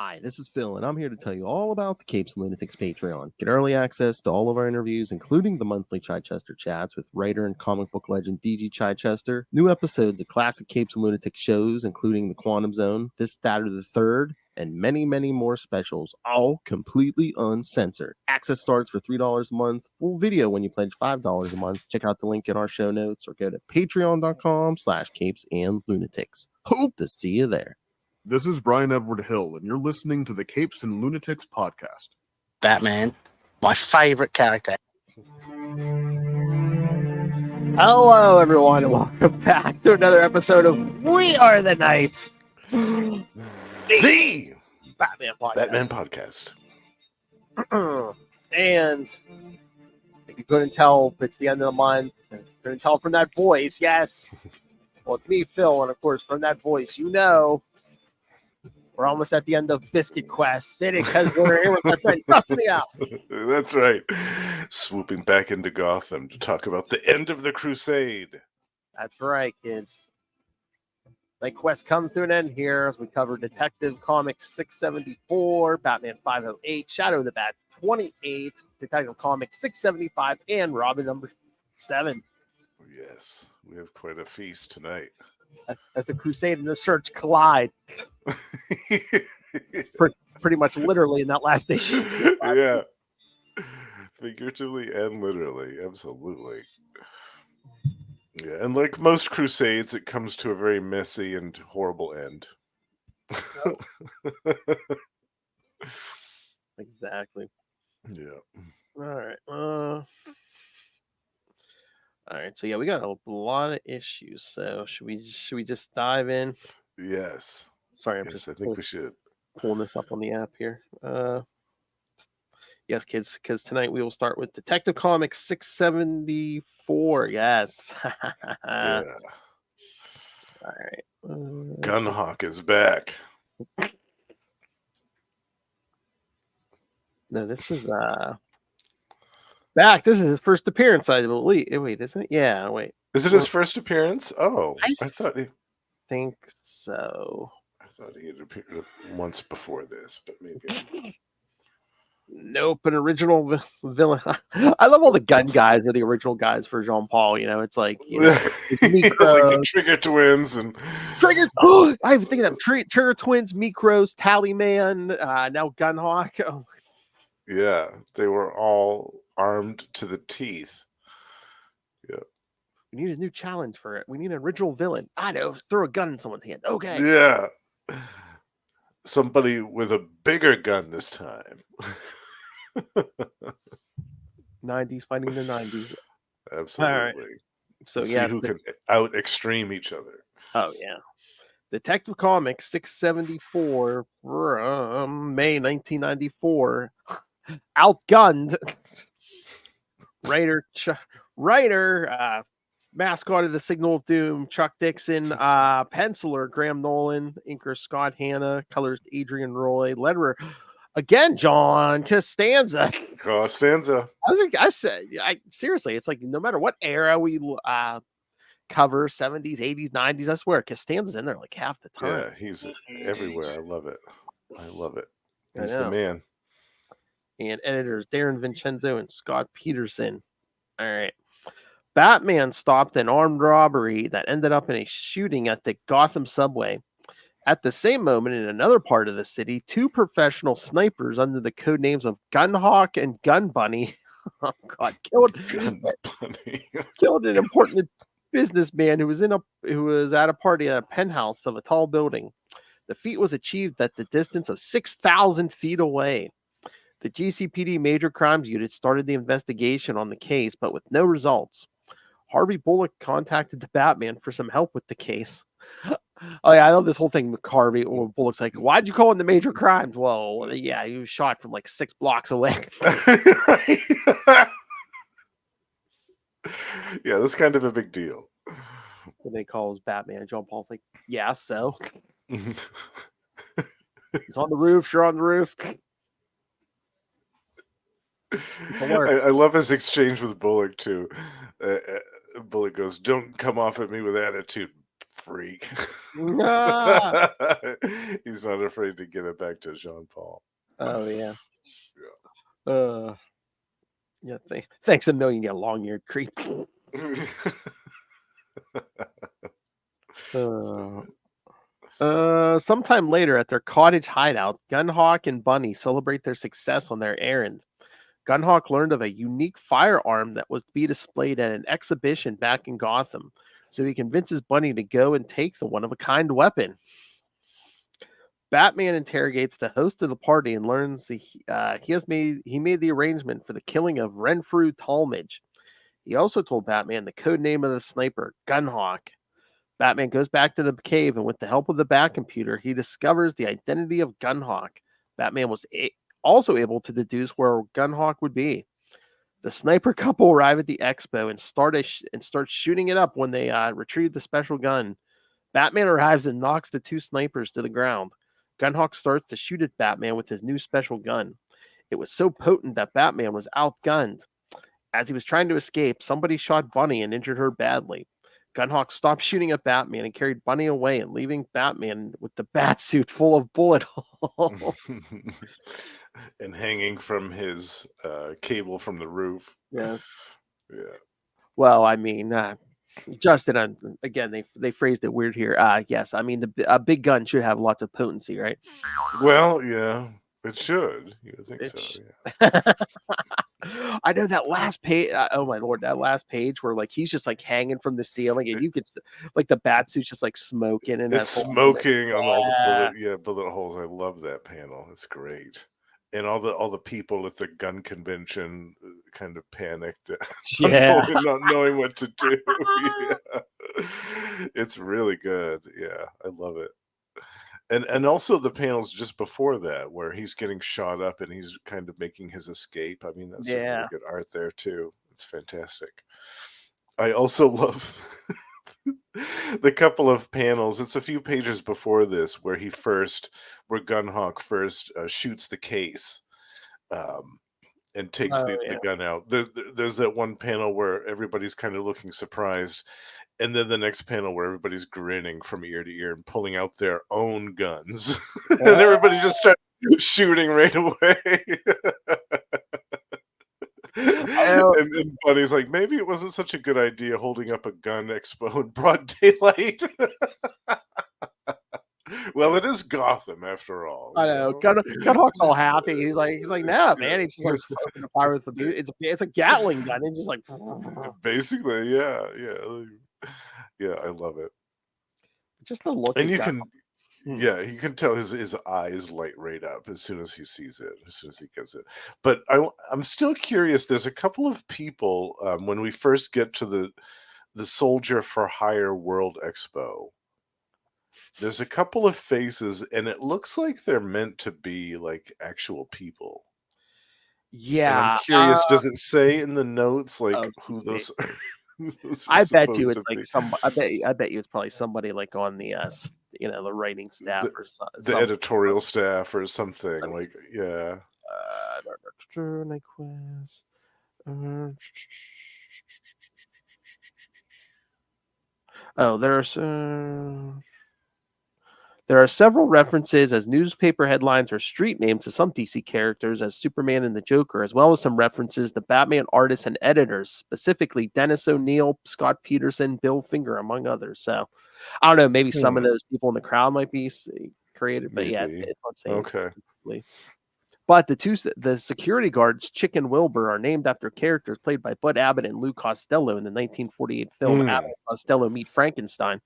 Hi, this is Phil, and I'm here to tell you all about the Capes and Lunatics Patreon. Get early access to all of our interviews, including the monthly Chichester chats with writer and comic book legend DG Chichester, new episodes of classic Capes and Lunatics shows, including The Quantum Zone, This, That, or the Third, and many, many more specials, all completely uncensored. Access starts for $3 a month, full video when you pledge $5 a month. Check out the link in our show notes or go to patreon.com/Capes and Lunatics. Hope to see you there. This is Brian Edward Hill, and you're listening to the Capes and Lunatics podcast. Batman, my favorite character. Hello, everyone, and welcome back to another episode of We Are the Knights, The Batman podcast. Batman podcast. And if you couldn't tell, it's the end of the month. Couldn't tell from that voice, yes. Well, it's me, Phil, and of course, from that voice, you know. We're almost at the end of Biscuit Quest, because we're here with my friend Dusty out. That's right. Swooping back into Gotham to talk about the end of the Crusade. That's right, kids. Knightquest comes to an end here as we cover Detective Comics 674, Batman 508, Shadow of the Bat 28, Detective Comics 675, and Robin number 7. Yes, we have quite a feast tonight. As the Crusade and the Search collide. Pretty much literally in that last issue. Yeah. Figuratively and literally. Absolutely. Yeah, and like most Crusades, it comes to a very messy and horrible end. Exactly. Yeah. All right. So yeah, we got a lot of issues. So should we just dive in? Yes. Sorry, I think we should. Pulling this up on the app here. Yes, kids, because tonight we will start with Detective Comics 674. Yes. Yeah. All right. Gunhawk is back. No, this is back. This is his first appearance, I believe. Wait, isn't it? Yeah, wait. Is it his first appearance? Oh, I thought he think so. I thought he had appeared once before this, but maybe. Nope, an original villain. I love all the gun guys are the original guys for Jean Paul. You know, it's like like the Trigger Twins and Trigger. Oh, I even think of them. Trigger Twins, Mikros, Tallyman, now Gunhawk. Oh. Yeah, they were all armed to the teeth. Yeah. We need a new challenge for it. We need an original villain. I know. Throw a gun in someone's hand. Okay. Yeah. Somebody with a bigger gun this time. 90s fighting the 90s. Absolutely. All right. So see who can out extreme each other. Oh yeah. Detective Comics 674 from May 1994. Outgunned. Writer, mascot of the Signal of Doom, Chuck Dixon, penciler Graham Nolan, inker Scott Hanna, colors Adrian Roy, letterer again John Costanza. I said, seriously, it's like no matter what era we cover, 70s, 80s, 90s, I swear Costanza's in there like half the time. Yeah, he's everywhere. I love it. He's the man. And editors Darren Vincenzo and Scott Peterson. All right. Batman stopped an armed robbery that ended up in a shooting at the Gotham subway. At the same moment, in another part of the city, two professional snipers under the code names of Gunhawk and Gun Bunny killed an important businessman who was at a party at a penthouse of a tall building. The feat was achieved at the distance of 6,000 feet away. The GCPD Major Crimes Unit started the investigation on the case, but with no results. Harvey Bullock contacted the Batman for some help with the case. Oh yeah, I love this whole thing with Harvey. Or Bullock's like, "Why'd you call in the Major Crimes?" Well, yeah, he was shot from like 6 blocks away. Yeah, that's kind of a big deal. And they call his Batman. John Paul's like, "Yeah, so." He's on the roof. You're on the roof. I love his exchange with Bullock too. Bullock goes, "Don't come off at me with attitude, freak." He's not afraid to give it back to Jean Paul. Oh yeah. Yeah. Thanks a million, you long-eared creep. Sometime later at their cottage hideout, Gunhawk and Bunny celebrate their success on their errand. Gunhawk learned of a unique firearm that was to be displayed at an exhibition back in Gotham, so he convinces Bunny to go and take the one-of-a-kind weapon. Batman interrogates the host of the party and learns he made the arrangement for the killing of Renfrew Talmadge. He also told Batman the code name of the sniper, Gunhawk. Batman goes back to the cave, and with the help of the Batcomputer, he discovers the identity of Gunhawk. Batman was also able to deduce where Gunhawk would be. The sniper couple arrive at the expo and start shooting it up when they retrieve the special gun. Batman arrives and knocks the two snipers to the ground. Gunhawk starts to shoot at Batman with his new special gun. It was so potent that Batman was outgunned. As he was trying to escape, somebody shot Bunny and injured her badly. Gunhawk stopped shooting at Batman and carried Bunny away, and leaving Batman with the bat suit full of bullet holes. And hanging from his cable from the roof. Yes. Yeah. Well, I mean, Justin, again, they phrased it weird here. Yes, I mean, a big gun should have lots of potency, right? Well, yeah, it should. You would think so. Yeah. I know that last page. Oh my lord, that last page where like he's just like hanging from the ceiling, and you could like the bat suit's just like smoking, and it's smoking on all the bullet holes. I love that panel. It's great. And all the people at the gun convention kind of panicked, not knowing what to do. Yeah. It's really good. Yeah, I love it. And also the panels just before that, where he's getting shot up and he's kind of making his escape. I mean, that's some really good art there too. It's fantastic. I also love the couple of panels. It's a few pages before this where Gunhawk first shoots the case and takes the gun out. There's that one panel where everybody's kind of looking surprised, and then the next panel where everybody's grinning from ear to ear and pulling out their own guns. And everybody just starts shooting right away. And Bunny's like, maybe it wasn't such a good idea holding up a gun expo in broad daylight. Well, it is Gotham after all. I know. Gunhawk's all happy. He's like, nah, man. He's just like smoking a fire with the. It's a Gatling gun. It's just like basically, yeah. I love it. Just the look. And you can tell his eyes light right up as soon as he sees it, as soon as he gets it. But I'm still curious. There's a couple of people when we first get to the Soldier for Hire World Expo. There's a couple of faces, and it looks like they're meant to be like actual people. Yeah, and I'm curious. Does it say in the notes like who those? I bet you it's like some. I bet you it's probably somebody like on the the writing staff or something. The editorial staff or something like Knightquest. There are several references as newspaper headlines or street names to some DC characters as Superman and the Joker, as well as some references to Batman artists and editors, specifically Dennis O'Neil, Scott Peterson, Bill Finger, among others. So, I don't know, maybe some of those people in the crowd might be created, but it's not saying. Okay. But the security guards, Chick and Wilbur, are named after characters played by Bud Abbott and Lou Costello in the 1948 film Abbott and Costello Meet Frankenstein.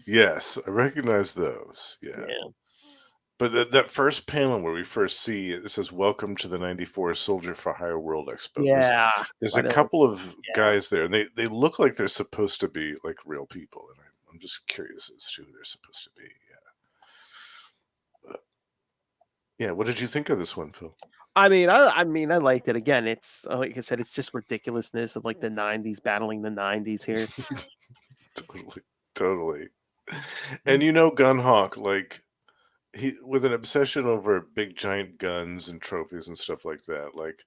Yes, I recognize those. Yeah. But that first panel where we first see it says, "Welcome to the '94 Soldier for Hire World Expo." Yeah. There's a couple of guys there, and they look like they're supposed to be like real people, and I'm just curious as to who they're supposed to be. Yeah. What did you think of this one, Phil? I mean, I liked it. Again, it's like I said, it's just ridiculousness of like the '90s battling the '90s here. Totally. And Gunhawk, like he with an obsession over big giant guns and trophies and stuff like that. Like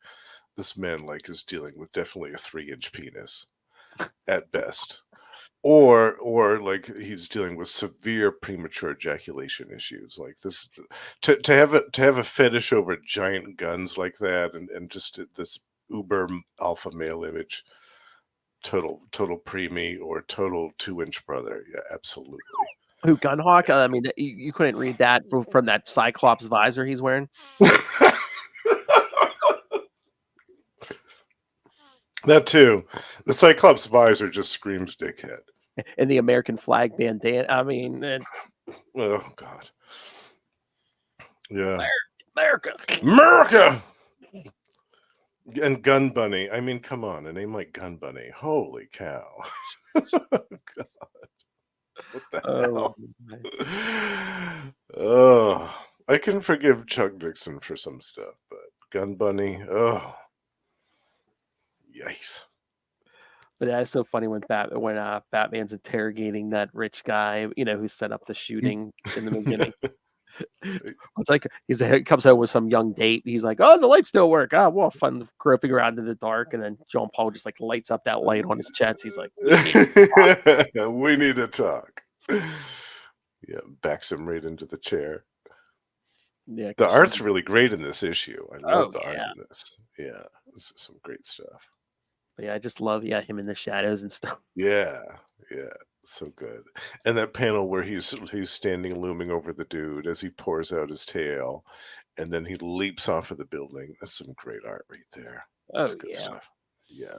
this man, like, is dealing with definitely a 3-inch penis at best. or like he's dealing with severe premature ejaculation issues like this. To have a fetish over giant guns like that, and just this uber alpha male image, total preemie or total 2-inch brother. Yeah, absolutely. Who, Gunhawk? I mean, you couldn't read that from that Cyclops visor he's wearing. That too. The Cyclops visor just screams dickhead. And the American flag bandana. I mean, Oh God. Yeah. America. And Gun Bunny. I mean, come on, a name like Gun Bunny. Holy cow. God. What the hell? Oh, I can forgive Chuck Dixon for some stuff, but Gun Bunny, oh, yikes. But that's so funny when Batman's interrogating that rich guy, who set up the shooting in the beginning. It's like he comes out with some young date. He's like, "Oh, the lights still work. Ah, well, fun groping around in the dark." And then John Paul just like lights up that light on his chest. He's like, "We need to talk." Yeah, backs him right into the chair. Yeah, the art's really great in this issue. I love the art yeah. in this. Yeah, this is some great stuff. But yeah, I just love him in the shadows and stuff. Yeah, so good. And that panel where he's standing looming over the dude as he pours out his tail, and then he leaps off of the building. That's some great art right there. That's good stuff. Yeah.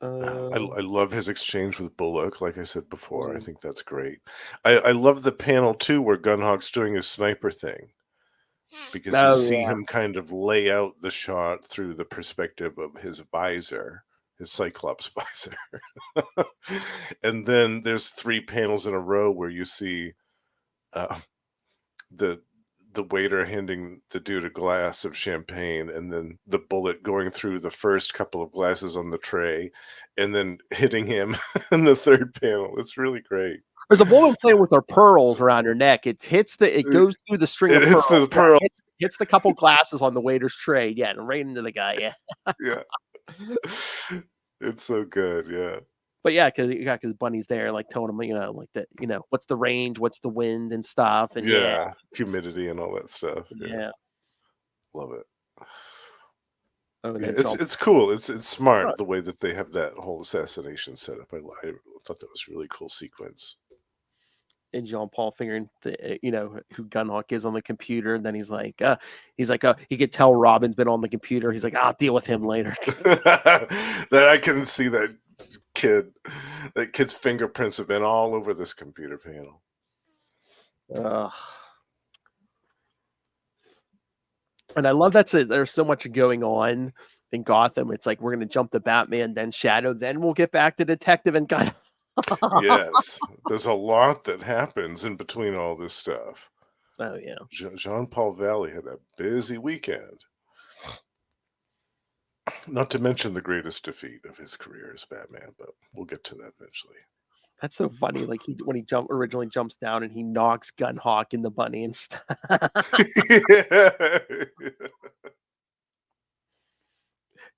I love his exchange with Bullock, like I said before. I think that's great. I love the panel too where Gunhawk's doing his sniper thing, because you see him kind of lay out the shot through the perspective of his visor, his Cyclops visor. And then there's 3 panels in a row where you see the waiter handing the dude a glass of champagne, and then the bullet going through the first couple of glasses on the tray and then hitting him in the 3rd panel. It's really great. There's a woman playing with her pearls around her neck. It goes through the string of pearls. The pearl. Hits the couple glasses on the waiter's tray. Yeah, and right into the guy. Yeah. Yeah. It's so good. Yeah. But yeah, because Bunny's there, like telling him, like that, what's the range, what's the wind and stuff, and humidity and all that stuff. Yeah. Love it. Oh, it's cool. It's smart the way that they have that whole assassination set up. I thought that was a really cool sequence. And Jean Paul figuring who Gunhawk is on the computer, and then he's like, he could tell Robin's been on the computer. He's like, I'll deal with him later. That I can see that kid's fingerprints have been all over this computer panel. And I love there's so much going on in Gotham. It's like we're gonna jump to Batman, then Shadow, then we'll get back to Detective and Gun. Yes, there's a lot that happens in between all this stuff. Oh yeah, Jean Paul Valley had a busy weekend. Not to mention the greatest defeat of his career as Batman, but we'll get to that eventually. That's so funny. Like when he originally jumps down and he knocks Gunhawk in the bunny and stuff.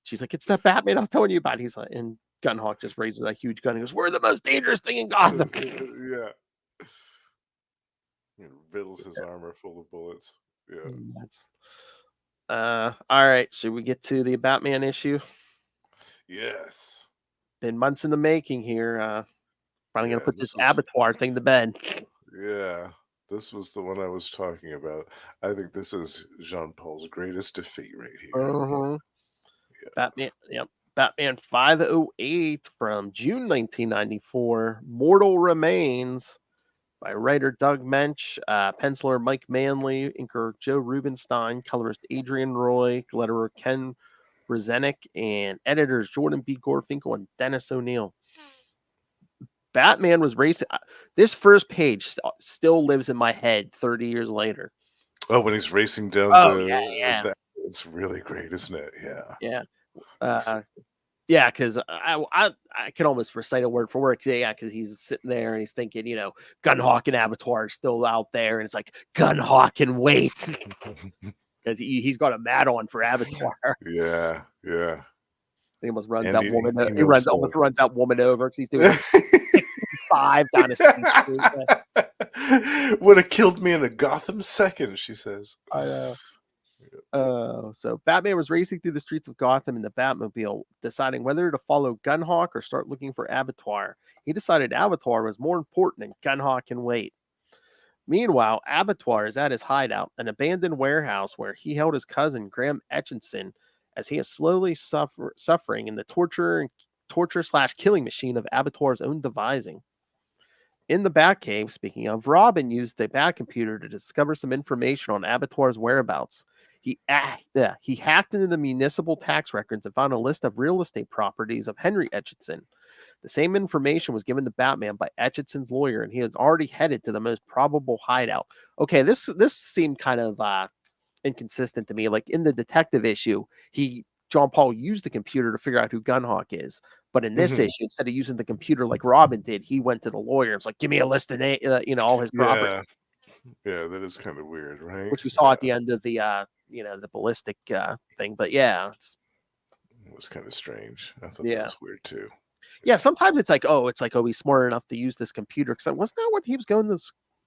She's like, "It's that Batman I was telling you about." He's like, and Gunhawk just raises that huge gun. He goes, "We're the most dangerous thing in Gotham." Yeah. He riddles his armor full of bullets. Yeah. All right. Should we get to the Batman issue? Yes. Been months in the making here. Finally gonna put this Abattoir thing to bed. Yeah. This was the one I was talking about. I think this is Jean Paul's greatest defeat right here. Yeah. Batman. Yep. Batman 508 from June 1994. Mortal Remains by writer Doug Mensch, penciler Mike Manley, inker Joe Rubenstein, colorist Adrian Roy, letterer Ken Brzezinski, and editors Jordan B. Gorfinkel and Dennis O'Neill. Batman was racing. This first page still lives in my head 30 years later. Oh, when he's racing down it's really great, isn't it? Yeah. Yeah. Because I can almost recite a word for word. Because he's sitting there and he's thinking, Gunhawk and Abattoir are still out there, and it's like Gunhawk and wait, because he's got a mat on for Abattoir. Yeah. He almost runs And that he woman. knows He runs so. almost runs that woman over because he's doing like 65 down a street. Would have killed me in a Gotham second, she says. I know. So Batman was racing through the streets of Gotham in the Batmobile, deciding whether to follow Gunhawk or start looking for Abattoir. He decided Abattoir was more important and Gunhawk can wait. Meanwhile, Abattoir is at his hideout, an abandoned warehouse where he held his cousin Graham Etchinson, as he is slowly suffering in the torture/killing machine of Abattoir's own devising. In the Batcave, speaking of, Robin used the Batcomputer to discover some information on Abattoir's whereabouts. He hacked into the municipal tax records and found a list of real estate properties of Henry Etchinson. The same information was given to Batman by Etchinson's lawyer, and he was already headed to the most probable hideout. Okay, this seemed kind of inconsistent to me. Like in the detective issue, John Paul used the computer to figure out who Gunhawk is. But in this issue, instead of using the computer like Robin did, he went to the lawyer. It was like, give me a list of all his properties. Yeah, that is kind of weird, right? Which we saw at the end of the the ballistic thing. But yeah, It was kind of strange. I thought Yeah. that was weird too. yeah. Sometimes it's like, oh, he's smart enough to use this computer. Because wasn't that what he was going to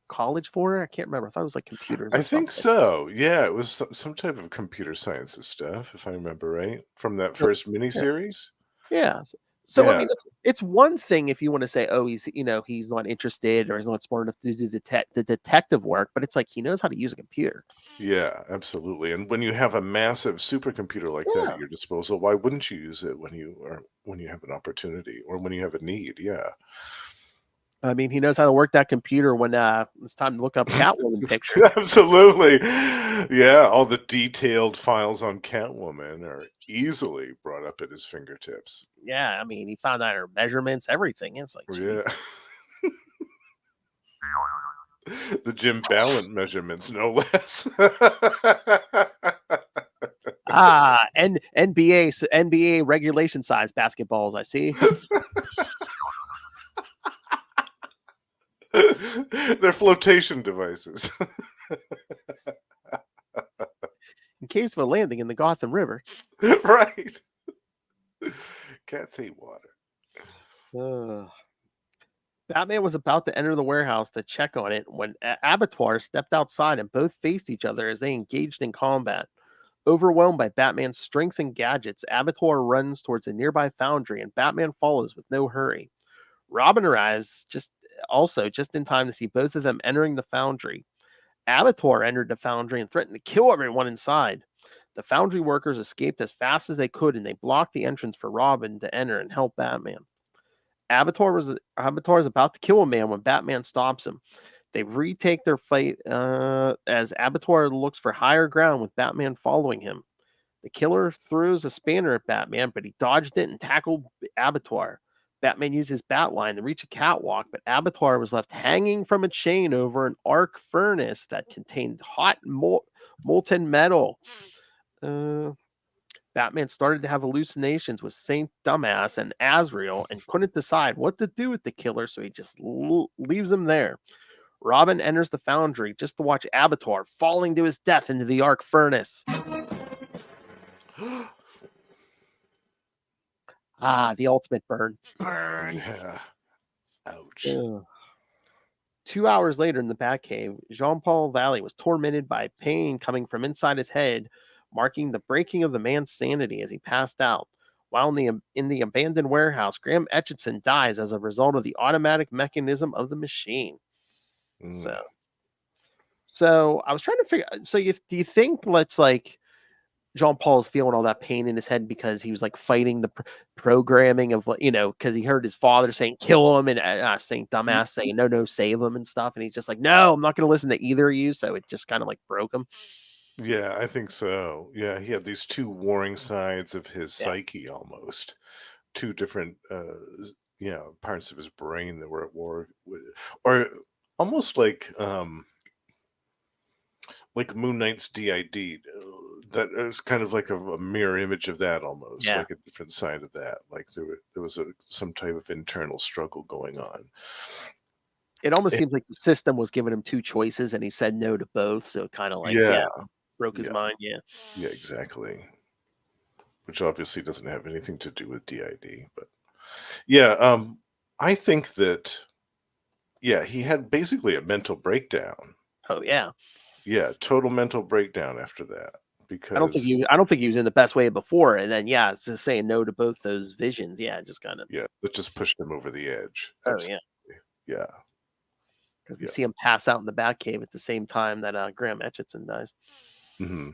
college for? I can't remember. I thought it was like computers. I think so. Yeah, it was some type of computer sciences stuff, if I remember right, from that first miniseries. Yeah. So I Yeah. mean, it's one thing if you want to say, oh, he's not interested or he's not smart enough to do the detective work, but it's like he knows how to use a computer. Yeah, absolutely. And when you have a massive supercomputer like that at your disposal, why wouldn't you use it when you have an opportunity or when you have a need? Yeah. I mean, he knows how to work that computer when it's time to look up Catwoman pictures. Absolutely. Yeah, all the detailed files on Catwoman are easily brought up at his fingertips. Yeah, I mean, he found out her measurements, everything. It's like, Yeah. The Jim Ballant measurements, no less. NBA regulation size basketballs, I see. They're flotation devices. In case of a landing in the Gotham River. Right. Cats hate water. Batman was about to enter the warehouse to check on it when Abattoir stepped outside and both faced each other as they engaged in combat. Overwhelmed by Batman's strength and gadgets, Abattoir runs towards a nearby foundry and Batman follows with no hurry. Robin arrives just in time to see both of them entering the foundry. Abattoir entered the foundry and threatened to kill everyone inside. The foundry workers escaped as fast as they could and they blocked the entrance for Robin to enter and help Batman. Abattoir is about to kill a man when Batman stops him. They retake their fight as Abattoir looks for higher ground with Batman following him. The killer throws a spanner at Batman, but he dodged it and tackled Abattoir. Batman used his bat line to reach a catwalk, but Abattoir was left hanging from a chain over an arc furnace that contained hot molten metal. Batman started to have hallucinations with Saint Dumbass and Azrael and couldn't decide what to do with the killer, so he just leaves him there. Robin enters the foundry just to watch Abattoir falling to his death into the arc furnace. The ultimate burn. Yeah. Ouch. 2 hours later in the Batcave, Jean-Paul Valley was tormented by pain coming from inside his head, marking the breaking of the man's sanity as he passed out. While in the abandoned warehouse, Graham Etchinson dies as a result of the automatic mechanism of the machine. So I was trying to figure. So do you think Jean Paul's feeling all that pain in his head because he was like fighting the programming of because he heard his father saying kill him and Saint Dumbass saying no, save him and stuff, and he's just like, no, I'm not going to listen to either of you. So it just kind of like broke him. Yeah, I think so. Yeah, he had these two warring sides of his psyche, almost two different, parts of his brain that were at war with, or almost like Moon Knight's DID. That is kind of like a mirror image of that, almost like a different side of that. Like there was some type of internal struggle going on. It almost seems like the system was giving him two choices, and he said no to both. So it kind of like broke his mind. Yeah, exactly. which obviously doesn't have anything to do with DID. But yeah, I think that he had basically a mental breakdown. Oh yeah. Yeah, total mental breakdown after that I don't think because he was in the best way before, and then it's just saying no to both those visions. Yeah, just kind of. that just pushed him over the edge. Oh yeah. Yeah. Because we Yeah. see him pass out in the Batcave at the same time that Graham Etchison dies. Mm-hmm.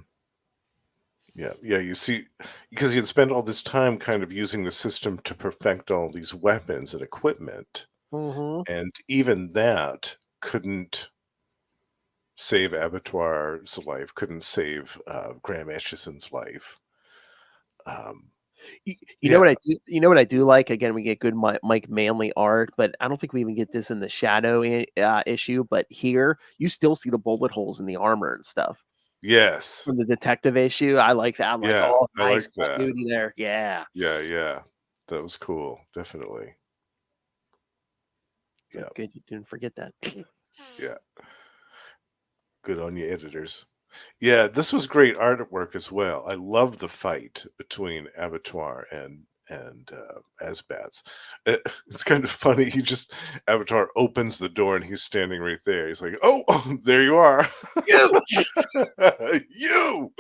Yeah, you see, because he had spent all this time kind of using the system to perfect all these weapons and equipment, and even that couldn't save Abattoir's life, couldn't save Graham Etchison's life. You know what I do? You know what I do like? Again, we get good Mike Manley art, but I don't think we even get this in the Shadow issue. But here, you still see the bullet holes in the armor and stuff. Yes. From the detective issue, I like that. I'm like, oh, I nice like that. continuity there. Yeah. Yeah. That was cool. Definitely. Yeah. Good. You didn't forget that. Yeah. Good on you, editors. Yeah, this was great artwork as well. I love the fight between Abattoir and Asbats. It's kind of funny. Abattoir opens the door and he's standing right there. He's like, "Oh, there you are, You, you."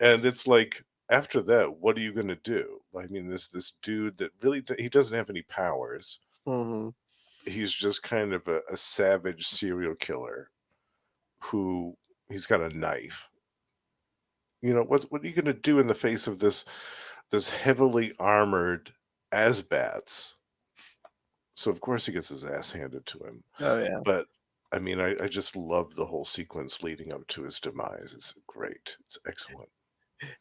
And it's like, after that, what are you gonna do? I mean, this dude that really he doesn't have any powers. He's just kind of a savage serial killer who he's got a knife. You know, what are you going to do in the face of this heavily armored Asbats? So of course he gets his ass handed to him. Oh yeah. But I mean, I just love the whole sequence leading up to his demise. It's great. It's excellent.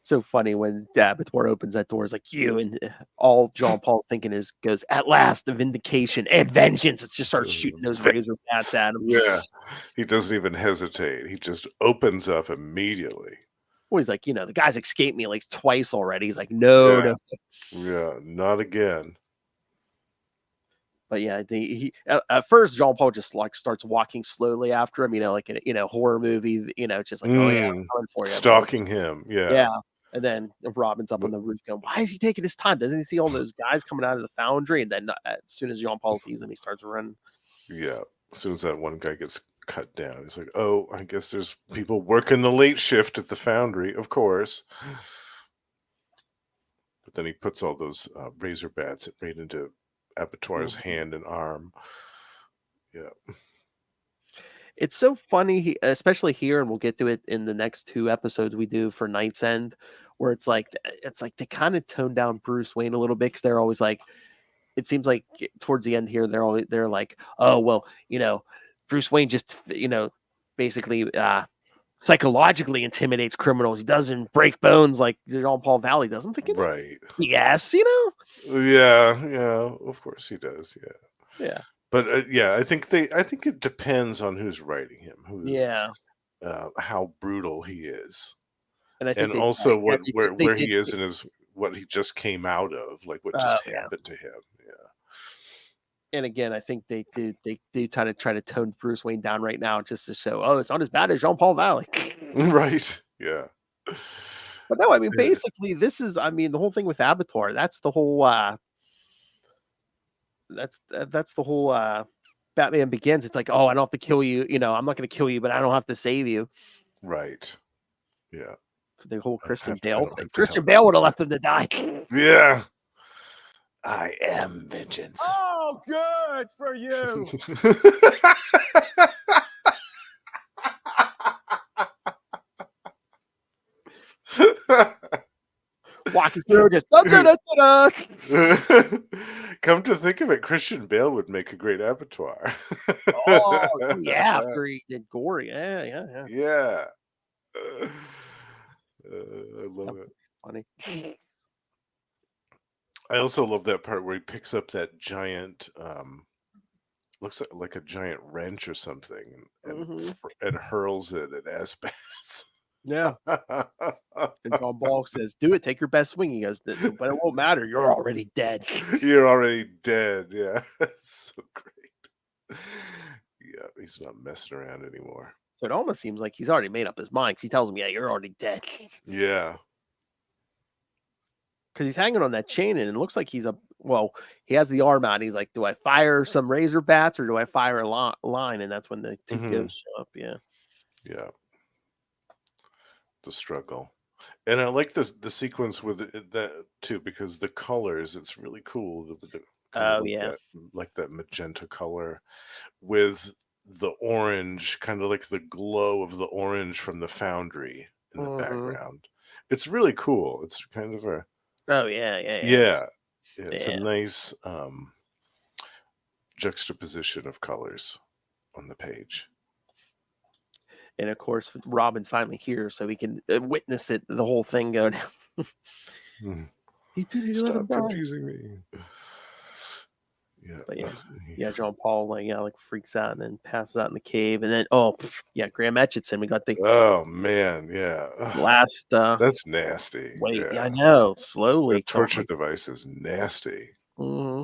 So funny when Abattoir opens that door, is like you, and all John Paul's thinking goes, at last, the vindication and vengeance. It just starts shooting those razor bats at him. Yeah, he doesn't even hesitate. He just opens up immediately. Well, he's like, the guy's escaped me like twice already. He's like, no. Yeah, not again. But yeah, he at first Jean Paul just like starts walking slowly after him, like in a horror movie, just like, oh yeah, I'm coming for you, stalking him, yeah. And then Robin's up on the roof going, why is he taking his time? Doesn't he see all those guys coming out of the foundry? And then as soon as Jean Paul sees him, he starts running. Yeah, as soon as that one guy gets cut down, he's like, oh, I guess there's people working the late shift at the foundry, of course. But then he puts all those razor bats right into Abattoir's hand and arm. Yeah. It's so funny, especially here, and we'll get to it in the next 2 episodes we do for Knightsend, where it's like they kind of tone down Bruce Wayne a little bit, because they're always like, it seems like towards the end here, they're like, oh well, Bruce Wayne just basically psychologically intimidates criminals. He doesn't break bones like Jean Paul Valley does. I'm thinking, right? Yes, Yeah. Of course he does. Yeah. But I think it depends on who's writing him. How brutal he is, and also where he is in his what he just came out of, like what just happened to him. Yeah. And again, I think they do try to tone Bruce Wayne down right now, just to show, oh, it's not as bad as Jean Paul Valley. Right. Yeah. But no, I mean, basically, this is, the whole thing with Abattoir. That's the whole. That's the whole Batman Begins. It's like, oh, I don't have to kill you. I'm not going to kill you, but I don't have to save you. Right. Yeah. The whole Christian Bale thing. Christian Bale would have left him to die. Yeah. I am vengeance. Oh, good for you. Walking through, just da-da-da-da-da. Come to think of it, Christian Bale would make a great Abattoir. Oh yeah, after he did Gory, yeah. I love it. Funny. I also love that part where he picks up that giant, looks like a giant wrench or something, and hurls it at Asbats. Yeah. And John Ball says, do it, take your best swing. He goes, but it won't matter. You're already dead. You're already dead. Yeah. That's so great. Yeah, he's not messing around anymore. So it almost seems like he's already made up his mind, because he tells him, yeah, you're already dead. Yeah. because he's hanging on that chain, and it looks like he's he has the arm out. He's like, do I fire some razor bats or do I fire a line? And that's when the two ghosts show up. Yeah. Yeah. The struggle. And I like the sequence with that too, because the colors, it's really cool. Like that magenta color with the orange, kind of like the glow of the orange from the foundry in the background. It's really cool. It's kind of a it's a nice juxtaposition of colors on the page. And of course, Robin's finally here, so we can witness it, the whole thing go down. He did it. Stop confusing me. Yeah, but Jean Paul like freaks out and then passes out in the cave, and then Graham Etchison. We got the last. That's nasty. Wait, I know. Slowly, the torture device is nasty. Mm-hmm.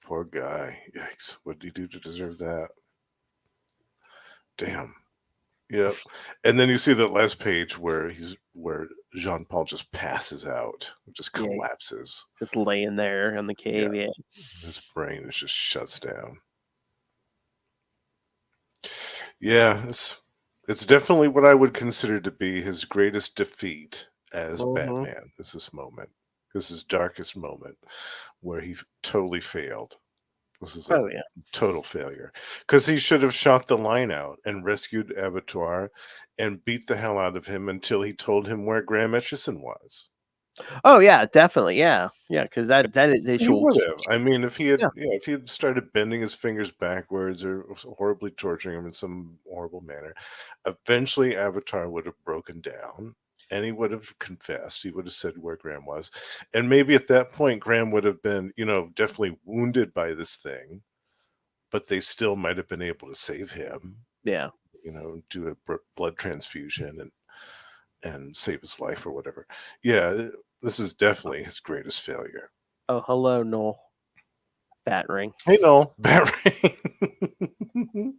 Poor guy. Yikes! What did he do to deserve that? Damn. Yep. And then you see that last page where Jean Paul just passes out, just collapses, just laying there in the cave. Yeah. His brain is just shuts down. Yeah, it's definitely what I would consider to be his greatest defeat as Batman. Is this moment? This is his darkest moment where he totally failed. This is a total failure, because he should have shot the line out and rescued Abattoir and beat the hell out of him until he told him where Graham Etchison was. Oh yeah, definitely, yeah, because that he would have. I mean, if he had started bending his fingers backwards or horribly torturing him in some horrible manner, eventually Abattoir would have broken down. And he would have confessed. He would have said where Graham was. And maybe at that point, Graham would have been, definitely wounded by this thing. But they still might have been able to save him. Yeah. Do a blood transfusion and save his life or whatever. Yeah, this is definitely his greatest failure. Oh, hello, Noel. Bat ring. Hey, Noel. Bat ring.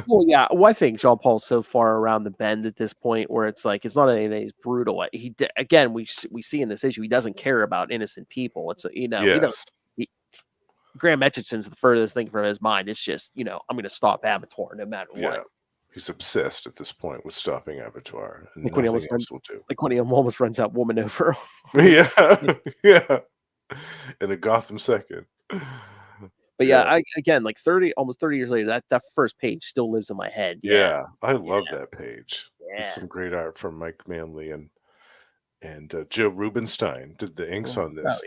Well, yeah. Well, I think Jean Paul's so far around the bend at this point where it's like it's not anything that he's brutal. Again, we see in this issue he doesn't care about innocent people. It's Graham Etchison's the furthest thing from his mind. It's just I'm going to stop Abattoir no matter what. He's obsessed at this point with stopping Abattoir, and like when he almost runs that woman over. yeah. In a Gotham second. But like almost 30 years later, that first page still lives in my head. Yeah, I love that page. Yeah. It's some great art from Mike Manley and Joe Rubenstein did the inks on this.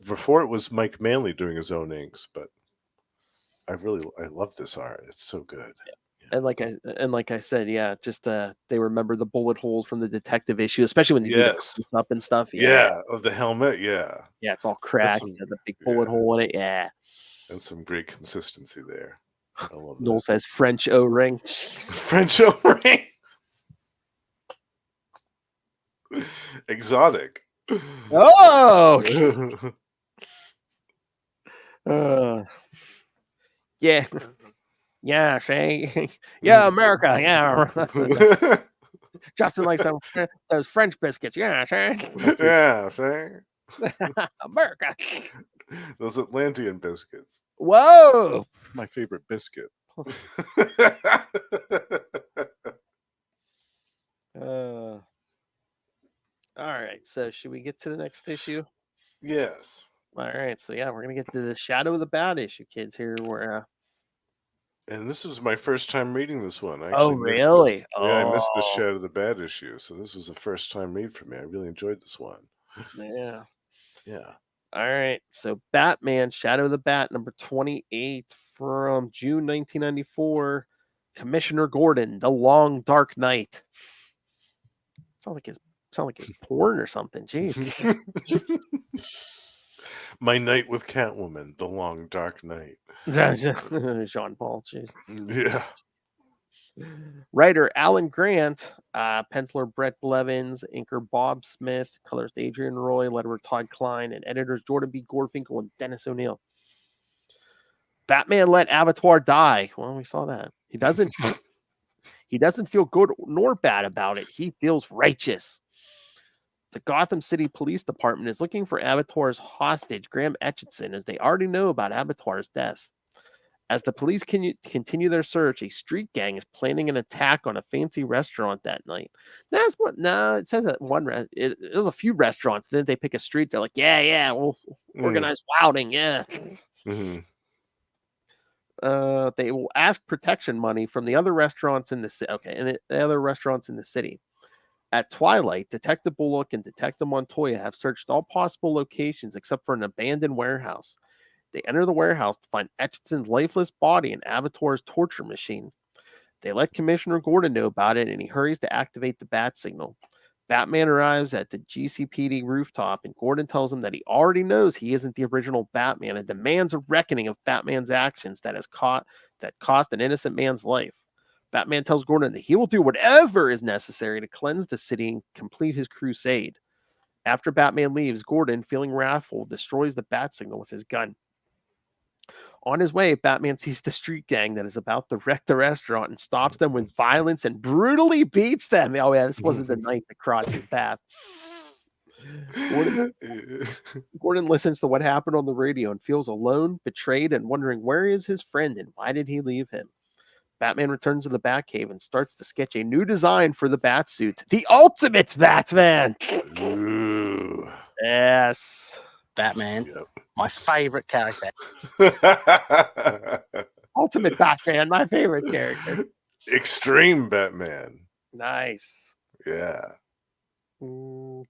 Before it was Mike Manley doing his own inks, but I love this art. It's so good. Yeah. And like I said, just they remember the bullet holes from the detective issue, especially when they do the up and stuff. Of the helmet. Yeah, it's all cracked. The big bullet hole in it. Yeah. And some great consistency there. I love that. Noel says French O-ring. French O-ring. Exotic. Oh. Yeah. Yeah, see? Yeah, America. Yeah. Justin likes those French biscuits. Yeah, see? Yeah, see? America. Those Atlantean biscuits. Whoa! My favorite biscuit. All right. So should we get to the next issue? Yes. All right. So we're gonna get to the Shadow of the Bat issue, kids. Here where. And this was my first time reading this one. Oh, really? I missed the Shadow of the Bat issue, so this was a first time read for me. I really enjoyed this one. Yeah. Yeah. All right. So Batman, Shadow of the Bat, number 28 from June 1994. Commissioner Gordon, The Long Dark Night. Sounds like it's porn or something. Jeez. My Night with Catwoman, The Long Dark Night. Jean Paul, jeez. Yeah. Writer Alan Grant, penciler Brett Blevins, inker Bob Smith, colorist Adrian Roy, letterer Todd Klein, and editors Jordan B. Gorfinkel and Dennis O'Neill. Batman let Abattoir die. Well, we saw that. He doesn't feel good nor bad about it. He feels righteous. The Gotham City Police Department is looking for Abattoir's hostage, Graham Etchison, as they already know about Abattoir's death. As the police continue their search, a street gang is planning an attack on a fancy restaurant that night. That's what? No, it says that there's a few restaurants. Then they pick a street. They're like, yeah, we'll organize wilding. Yeah. Mm-hmm. They will ask protection money from the other restaurants in the city. Okay, and the other restaurants in the city. At twilight, Detective Bullock and Detective Montoya have searched all possible locations except for an abandoned warehouse. They enter the warehouse to find Etchison's lifeless body and Abattoir's torture machine. They let Commissioner Gordon know about it, and he hurries to activate the bat signal. Batman arrives at the GCPD rooftop, and Gordon tells him that he already knows he isn't the original Batman and demands a reckoning of Batman's actions that cost an innocent man's life. Batman tells Gordon that he will do whatever is necessary to cleanse the city and complete his crusade. After Batman leaves, Gordon, feeling wrathful, destroys the bat signal with his gun. On his way, Batman sees the street gang that is about to wreck the restaurant and stops them with violence and brutally beats them. Oh, yeah, this wasn't the night that crossed his path. Gordon listens to what happened on the radio and feels alone, betrayed, and wondering where is his friend and why did he leave him. Batman returns to the Batcave and starts to sketch a new design for the Batsuit. The ultimate Batman! Ooh. Yes. Batman. Yep. My favorite character. Ultimate Batman, my favorite character. Extreme Batman. Nice. Yeah. Oh,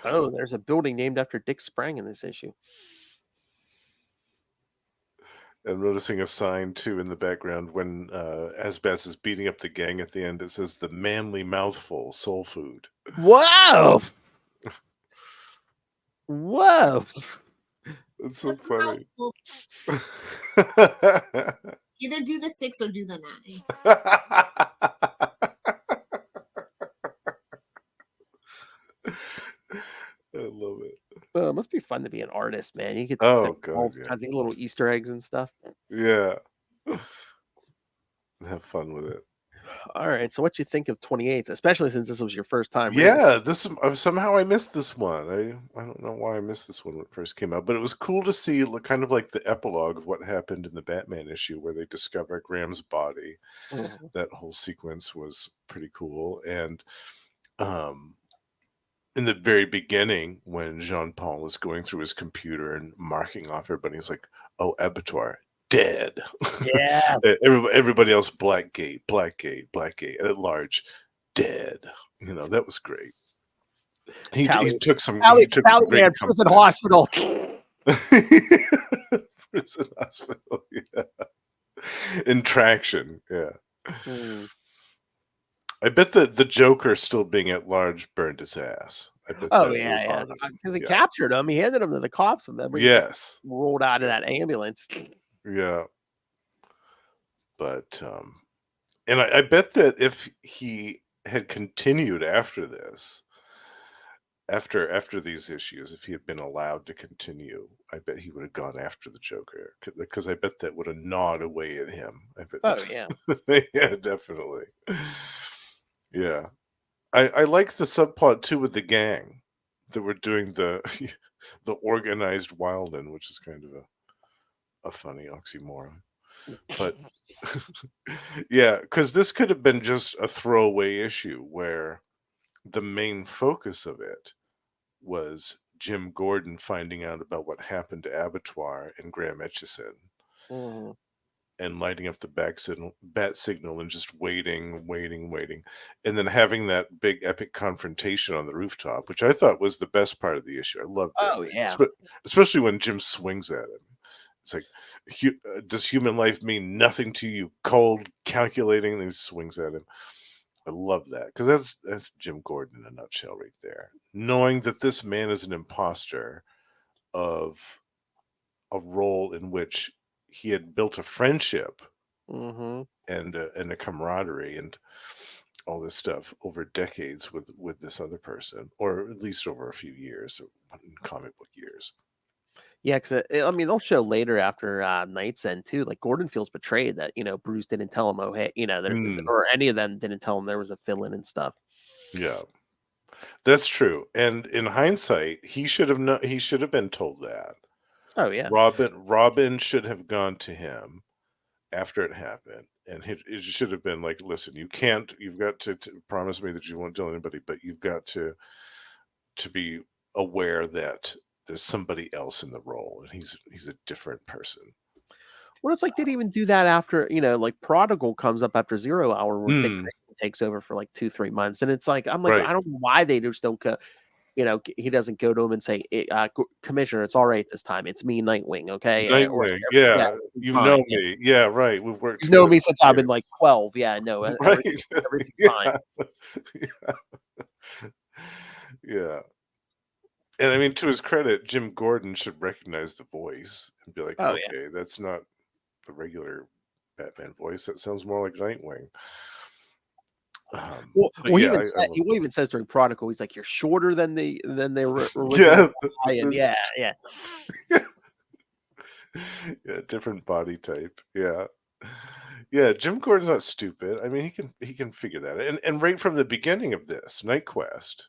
there's a building named after Dick Sprang in this issue. I'm noticing a sign too in the background when Asbaz is beating up the gang at the end. It says the manly mouthful soul food. Wow. Whoa. It's so It's a funny. mouthful. Either do the 6 or do the 9. I love it. It must be fun to be an artist, man. You get Oh, all God, yeah. kinds of little Easter eggs and stuff. Yeah. Have fun with it. All right. So, what you think of 28th, especially since this was your first time? reading it? Yeah, this somehow I missed this one. I don't know why I missed this one when it first came out, but it was cool to see kind of like the epilogue of what happened in the Batman issue where they discover Graham's body. Mhm. That whole sequence was pretty cool, and in the very beginning when Jean-Paul was going through his computer and marking off everybody, he's like, "Oh, Abattoir, dead." Yeah. Everybody else, Blackgate, at large, dead. You know, that was great. He took some great Prison Hospital. Prison hospital, yeah. In Traction, yeah. I bet that the Joker still being at large burned his ass. I bet Oh, that really yeah. bothered him. Because he Yeah. captured him. He handed him to the cops. Remember? He Yes. rolled out of that ambulance. Yeah. But and I bet that if he had continued after this, after these issues, if he had been allowed to continue, I bet he would have gone after the Joker, because I bet that would have gnawed away at him. I bet. Oh, yeah. Yeah, definitely. Yeah, I like the subplot too with the gang that were doing the organized wilding, which is kind of a funny oxymoron. But yeah, because this could have been just a throwaway issue where the main focus of it was Jim Gordon finding out about what happened to Abattoir and Graham Etchison and lighting up the bat signal and just waiting, and then having that big epic confrontation on the rooftop, which I thought was the best part of the issue. I loved it. Oh, yeah. Especially when Jim swings at him. It's like, does human life mean nothing to you? Cold, calculating, and he swings at him. I love that, because that's Jim Gordon in a nutshell right there. Knowing that this man is an imposter of a role in which he had built a friendship and a camaraderie and all this stuff over decades with this other person, or at least over a few years, in comic book years. Yeah, because I mean, they'll show later after Knightsend too. Like Gordon feels betrayed that Bruce didn't tell him, oh hey, or any of them didn't tell him there was a fill-in and stuff. Yeah, That's true. And in hindsight, he should have he should have been told that. Oh yeah. Robin should have gone to him after it happened, and it should have been like, listen, you've got to promise me that you won't tell anybody, but you've got to be aware that there's somebody else in the role, and he's a different person. Well, it's like they'd even do that after, like Prodigal comes up after 0 Hour where Dick Grayson takes over for like 2-3 months. And it's like, I'm like, Right. I don't know why they just don't go, he doesn't go to him and say, Commissioner, it's all right this time. It's me, Nightwing, okay? Nightwing, yeah, you know me. Yeah, right. We've worked You know me together since for I've been years. like 12. Yeah, no, Right. everything's Yeah. fine. Yeah. And I mean, to his credit, Jim Gordon should recognize the voice and be like, Oh, yeah. okay, that's not the regular Batman voice. That sounds more like Nightwing. Well, but he yeah, even says during Prodigal, he's like, "You're shorter than the original yeah, guy," and yeah. Yeah, different body type. Yeah, Jim Gordon's not stupid. I mean, he can figure that. And right from the beginning of this Knightquest,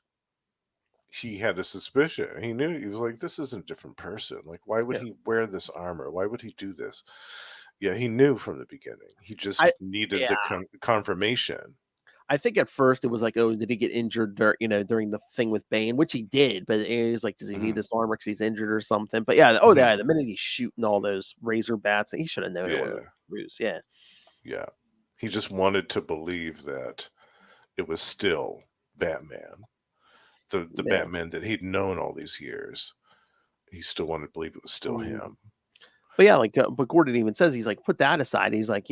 he had a suspicion. He knew, he was like, this is a different person. Like, why would he wear this armor? Why would he do this? Yeah, he knew from the beginning. He just needed the confirmation. I think at first it was like, oh, did he get injured during the thing with Bane, which he did, but it was like, does he need this armor because he's injured or something? But yeah, the minute he's shooting all those razor bats, he should have known it was Bruce. Yeah. Yeah. He just wanted to believe that it was still Batman. The Batman that he'd known all these years. He still wanted to believe it was still him. But yeah, but Gordon even says, he's like, put that aside. He's like,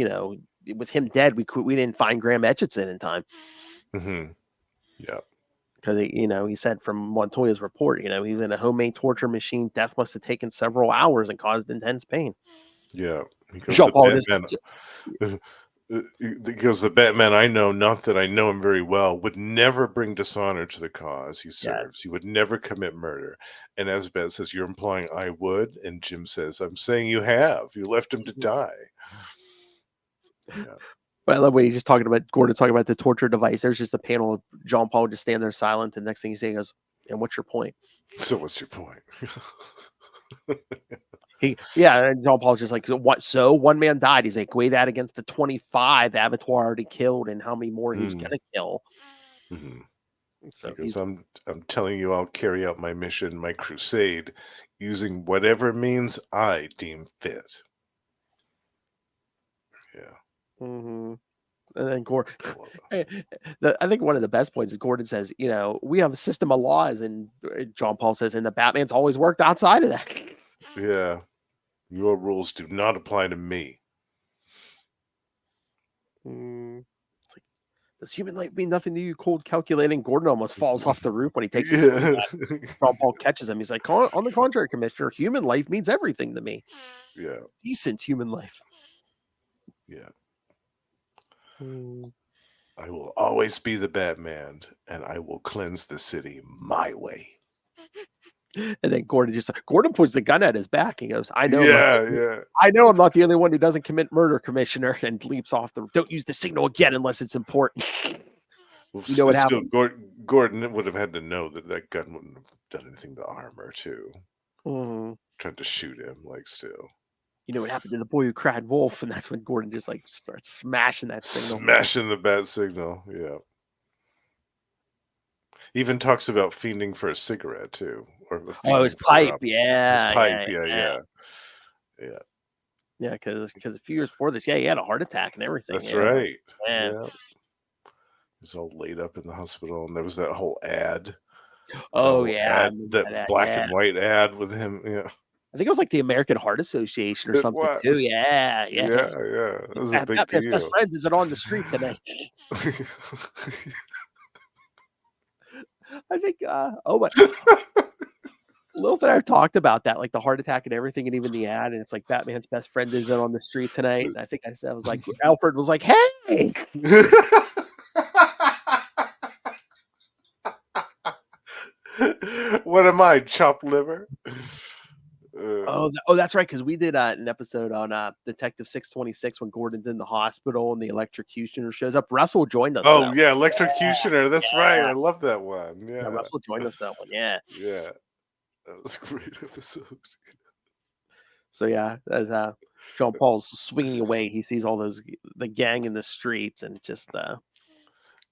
with him dead, we didn't find Graham Etchison in time. Yeah. Because he said from Montoya's report, he was in a homemade torture machine. Death must have taken several hours and caused intense pain. Yeah, because the Batman I know, not that I know him very well, would never bring dishonor to the cause he serves. He would never commit murder. And as Bat says, you're implying I would, and Jim says, I'm saying you have. You left him to die. Yeah. But I love when he's just talking about the torture device. There's just a panel of Jean Paul just standing there silent. And the next thing he's saying is, and what's your point? So what's your point? And Jean Paul's just like, what? So one man died. He's like, weigh that against the 25 Abattoir already killed and how many more he's going to kill. So because I'm telling you, I'll carry out my mission, my crusade, using whatever means I deem fit. Yeah. And then Gordon, I think one of the best points is Gordon says, we have a system of laws, and Jean Paul says, and the Batman's always worked outside of that. Yeah. Your rules do not apply to me. It's like, does human life mean nothing to you? Cold calculating. Gordon almost falls off the roof when he takes his Jean Paul catches him. He's like, on the contrary, Commissioner, human life means everything to me. Yeah. Decent human life. Yeah. I will always be the Batman, and I will cleanse the city my way. And then Gordon puts the gun at his back. He goes, I know. I know I'm not the only one who doesn't commit murder, Commissioner, and leaps off don't use the signal again unless it's important. You know what happened? Gordon would have had to know that gun wouldn't have done anything to armor, too. Trying to shoot him, still. You know what happened to the boy who cried wolf, and that's when Gordon just starts smashing that signal. Smashing the bat signal, yeah. Even talks about fiending for a cigarette too, or his pipe, his pipe, yeah. Because a few years before this, he had a heart attack and everything. That's right. Yeah. He was all laid up in the hospital, and there was that whole ad. That black and white ad with him. Yeah. I think it was like the American Heart Association or something too. Yeah. That was a big deal. Best friend isn't on the street today. I think. Lilith and I talked about that, like the heart attack and everything, and even the ad. And it's like Batman's best friend isn't on the street tonight. And I think I was like, Alfred was like, "Hey." What am I, chopped liver? That's right. Because we did an episode on Detective 626 when Gordon's in the hospital and the electrocutioner shows up. Russell joined us. for Oh that yeah, electrocutioner. That's right. Yeah. I love that one. one. Yeah, Yeah, Russell joined us for that one. Yeah. yeah. That was a great episode. So yeah, as Jean Paul's swinging away, he sees all the gang in the streets and just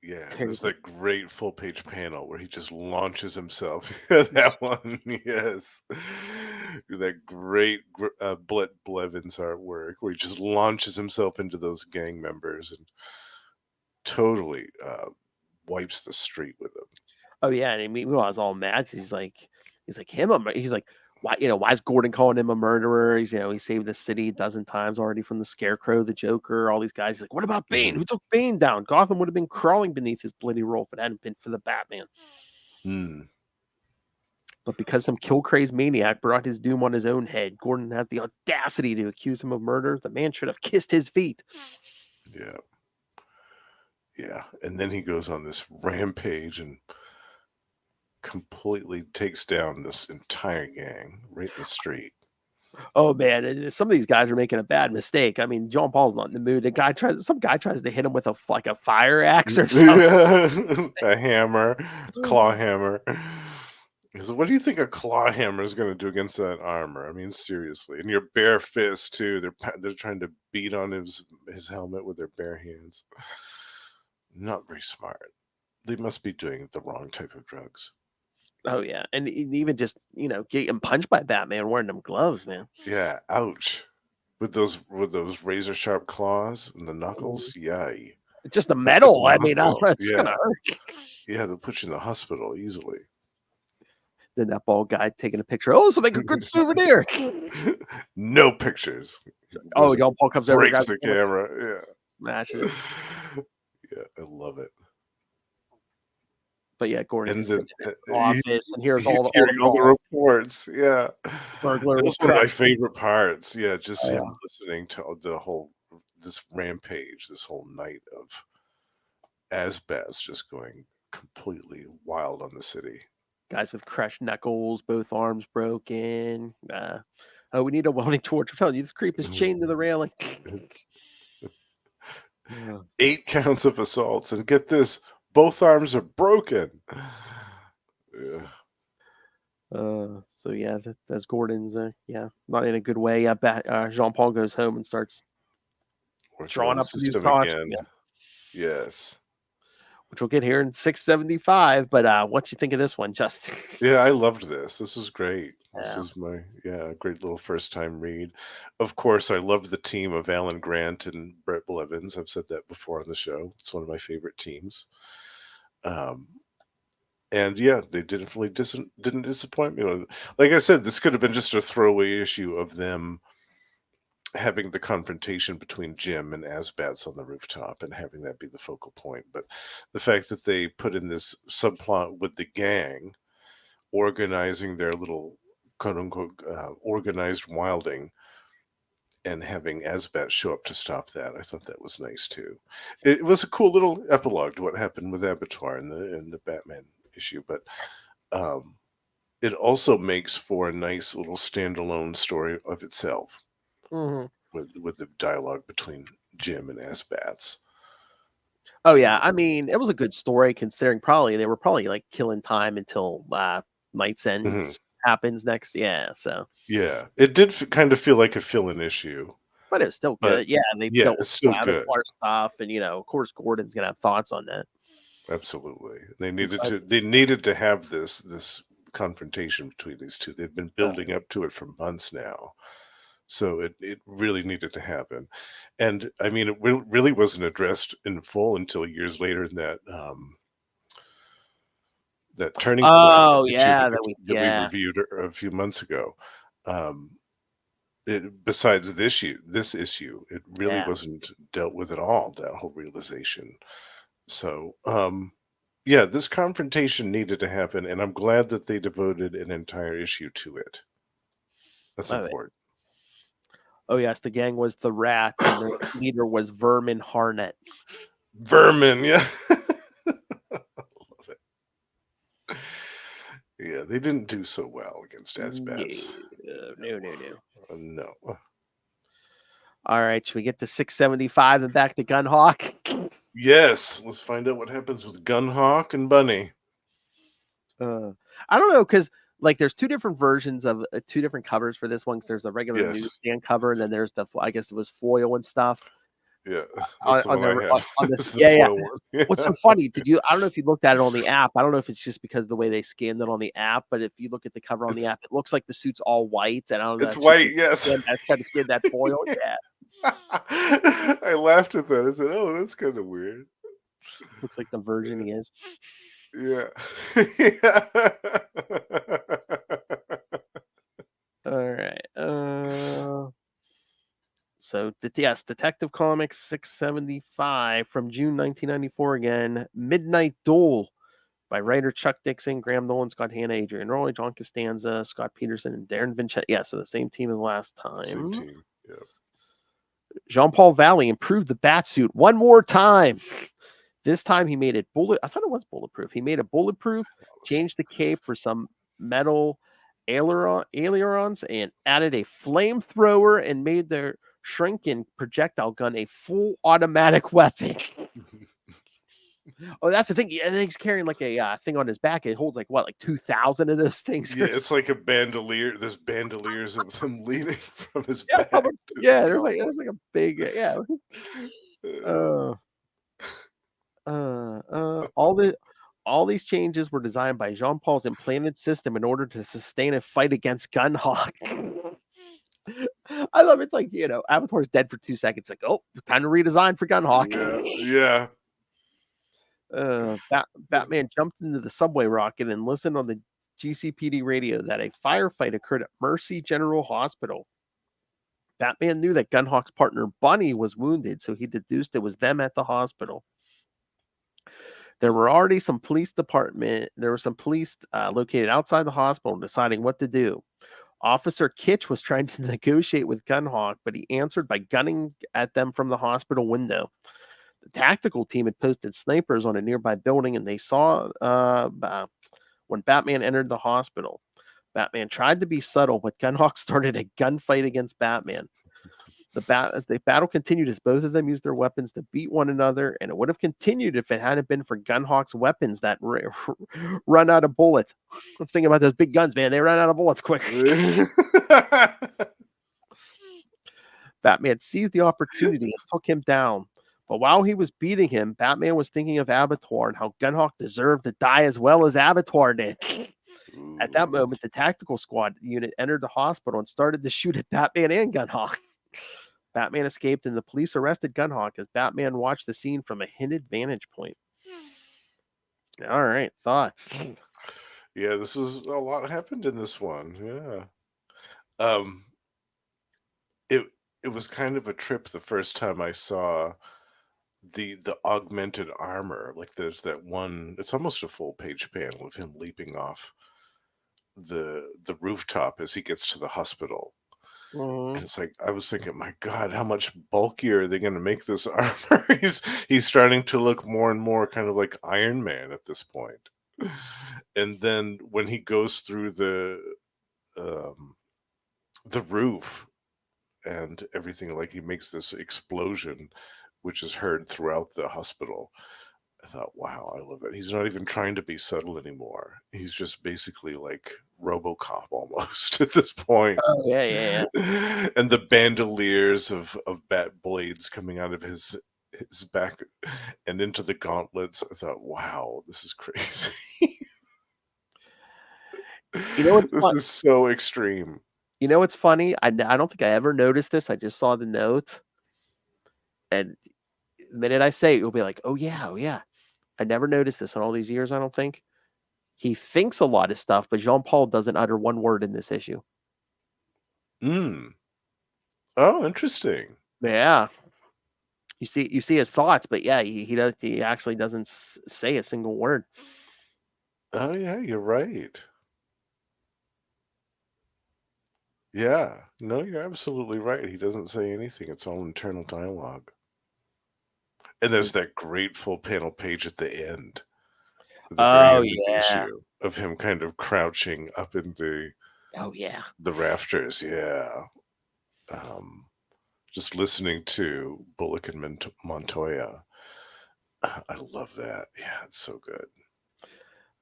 Yeah, tears there's that great full page panel where he just launches himself. That one, yes. That great Blevins artwork where he just launches himself into those gang members and totally wipes the street with them. Oh yeah, and meanwhile, I was all mad 'cause he's like he's like, why is Gordon calling him a murderer? He's he saved the city a dozen times already from the Scarecrow, the Joker, all these guys. He's like, what about Bane? Mhm. Who took Bane down? Gotham would have been crawling beneath his bloody rule if it hadn't been for the Batman. Mm. But because some kill-crazed maniac brought his doom on his own head, Gordon has the audacity to accuse him of murder. The man should have kissed his feet. Yeah. Yeah. And then he goes on this rampage and completely takes down this entire gang right in the street. Oh man, some of these guys are making a bad mistake. I mean, John Paul's not in the mood. Some guy tries to hit him with a fire axe or something. A hammer, claw hammer. So what do you think a claw hammer is going to do against that armor? I mean, seriously, and your bare fist too. They're trying to beat on his helmet with their bare hands. Not very smart. They must be doing the wrong type of drugs. Oh yeah, and even just getting punched by Batman wearing them gloves, man. Yeah, ouch. With those razor sharp claws and the knuckles, yay. Just the metal. I mean, Hospital. it's gonna hurt. Yeah, they'll put you in the hospital easily. Then that bald guy taking a picture. Oh, so make a good souvenir. No pictures. Oh, John Paul comes over, Breaks grabs the camera. smashes it. Yeah, I love it. But yeah, Gordon And is then in the office and hears he's all hearing all the calls. reports. Yeah, Burglar that was one of my report. favorite parts. Yeah, just Oh, him listening to this rampage, this whole night of Asbats just going completely wild on the city. Guys with crushed knuckles, both arms broken. Oh, we need a welding torch. I'm telling you, this creep is chained to the railing. 8 counts of assaults, and get this, both arms are broken. Yeah. So yeah, that's Gordon's. Not in a good way. Jean Paul goes home and starts drawing the up the new system caution, again. Yes. which we'll get here in 675. But what you think of this one, Justin? Yeah, I loved this. This was great. This Yeah. is my great little first time read. Of course, I loved the team of Alan Grant and Brett Blevins. I've said that before on the show. It's one of my favorite teams. And yeah, they definitely didn't disappoint me. Like I said, this could have been just a throwaway issue of them having the confrontation between Jim and Asbats on the rooftop and having that be the focal point. But the fact that they put in this subplot with the gang organizing their little quote unquote organized wilding and having Asbat show up to stop that, I thought that was nice too. It was a cool little epilogue to what happened with Abattoir in the Batman issue, but it also makes for a nice little standalone story of itself. Mm-hmm. With the dialogue between Jim and Asbats. Oh yeah, I mean, it was a good story considering they were probably like killing time until Knightsend happens next. Yeah, so yeah, it did kind of feel like a fill-in issue, but it was still good. Yeah, they dealt with it's still good. Abattoir stuff, and of course, Gordon's gonna have thoughts on that. Absolutely, they needed to have this confrontation between these two. They've been building up to it for months now. So it really needed to happen. And I mean, it really wasn't addressed in full until years later in that turning point. Oh yeah, that we reviewed a few months ago. Besides this issue, it really wasn't dealt with at all, that whole realization. So yeah, this confrontation needed to happen, and I'm glad that they devoted an entire issue to it. That's important. Oh yes, the gang was the Rats, and their leader was Vermin Harnett. Vermin, yeah. I love it. Yeah, they didn't do so well against Asbats. No. No. All right, should we get to 675 and back to Gunhawk? Yes, let's find out what happens with Gunhawk and Bunny. I don't know, because like there's two different versions of two different covers for this one. 'Cause there's a regular Yes. newsstand cover, and then there's the, I guess it was foil and stuff. Yeah, that's the one I have. On This this, is the yeah. foil one. What's so funny? I don't know if you looked at it on the app. I don't know if it's just because of the way they scanned it on the app, but if you look at the cover on the app, it looks like the suit's all white. And I don't know. It's white, yes. Trying to scan that foil. Yeah. I laughed at that. I said, "Oh, that's kind of weird." Looks like the version he is. Yeah. All right. So yes, Detective Comics 675 from June 1994 again. Midnight Duel by writer Chuck Dixon, Graham Nolan, Scott Hanna, Adrian Rowley, John Costanza, Scott Peterson, and Darren Vincenzo. Yeah, so the same team as last time. Same team. Yeah. Jean-Paul Valley improved the Batsuit one more time. This time he made it I thought it was bulletproof. He made it bulletproof, changed the cape for some metal ailerons, and added a flamethrower and made their shrinking projectile gun a full automatic weapon. Oh, that's the thing. I think he's carrying like a thing on his back. It holds like 2,000 of those things. Yeah, it's like a bandolier. There's bandoliers of them leading from his Yeah, back. there's like a big all these changes were designed by Jean-Paul's implanted system in order to sustain a fight against Gunhawk. I love it. It's like, Abattoir's dead for 2 seconds. Like, oh, time to redesign for Gunhawk. Yeah. Batman jumped into the subway rocket and listened on the GCPD radio that a firefight occurred at Mercy General Hospital. Batman knew that Gunhawk's partner Bunny was wounded, so he deduced it was them at the hospital. There were already some police located outside the hospital deciding what to do. Officer Kitch was trying to negotiate with Gunhawk, but he answered by gunning at them from the hospital window. The tactical team had posted snipers on a nearby building, and they saw when Batman entered the hospital. Batman tried to be subtle, but Gunhawk started a gunfight against Batman. The battle continued as both of them used their weapons to beat one another, and it would have continued if it hadn't been for Gunhawk's weapons that run out of bullets. Let's think about those big guns, man. They run out of bullets quick. Batman seized the opportunity and took him down. But while he was beating him, Batman was thinking of Abattoir and how Gunhawk deserved to die as well as Abattoir did. At that moment, the tactical squad unit entered the hospital and started to shoot at Batman and Gunhawk. Batman escaped, and the police arrested Gunhawk as Batman watched the scene from a hidden vantage point. All right, thoughts? Yeah, this was a lot happened in this one. Yeah. It was kind of a trip the first time I saw the augmented armor. Like there's that one, it's almost a full page panel of him leaping off the rooftop as he gets to the hospital. And it's like, I was thinking, my God, how much bulkier are they going to make this armor? He's starting to look more and more kind of like Iron Man at this point. And then when he goes through the roof and everything, like he makes this explosion, which is heard throughout the hospital. I thought, wow, I love it. He's not even trying to be subtle anymore. He's just basically like RoboCop almost at this point. Oh, yeah. And the bandoliers of bat blades coming out of his back and into the gauntlets. I thought, wow, this is crazy. This is so extreme. You know what's funny? I don't think I ever noticed this. I just saw the notes. And the minute I say it, you'll be like, oh, yeah. I never noticed this in all these years, I don't think. He thinks a lot of stuff, but Jean-Paul doesn't utter one word in this issue. Oh, interesting. Yeah. You see his thoughts, but yeah, he actually doesn't say a single word. Oh, yeah, you're right. Yeah. No, you're absolutely right. He doesn't say anything. It's all internal dialogue. And there's that great full panel page at the end. The Oh, very end yeah. issue of him kind of crouching up in Oh, yeah. the rafters. Yeah. Just listening to Bullock and Montoya. I love that. Yeah, it's so good.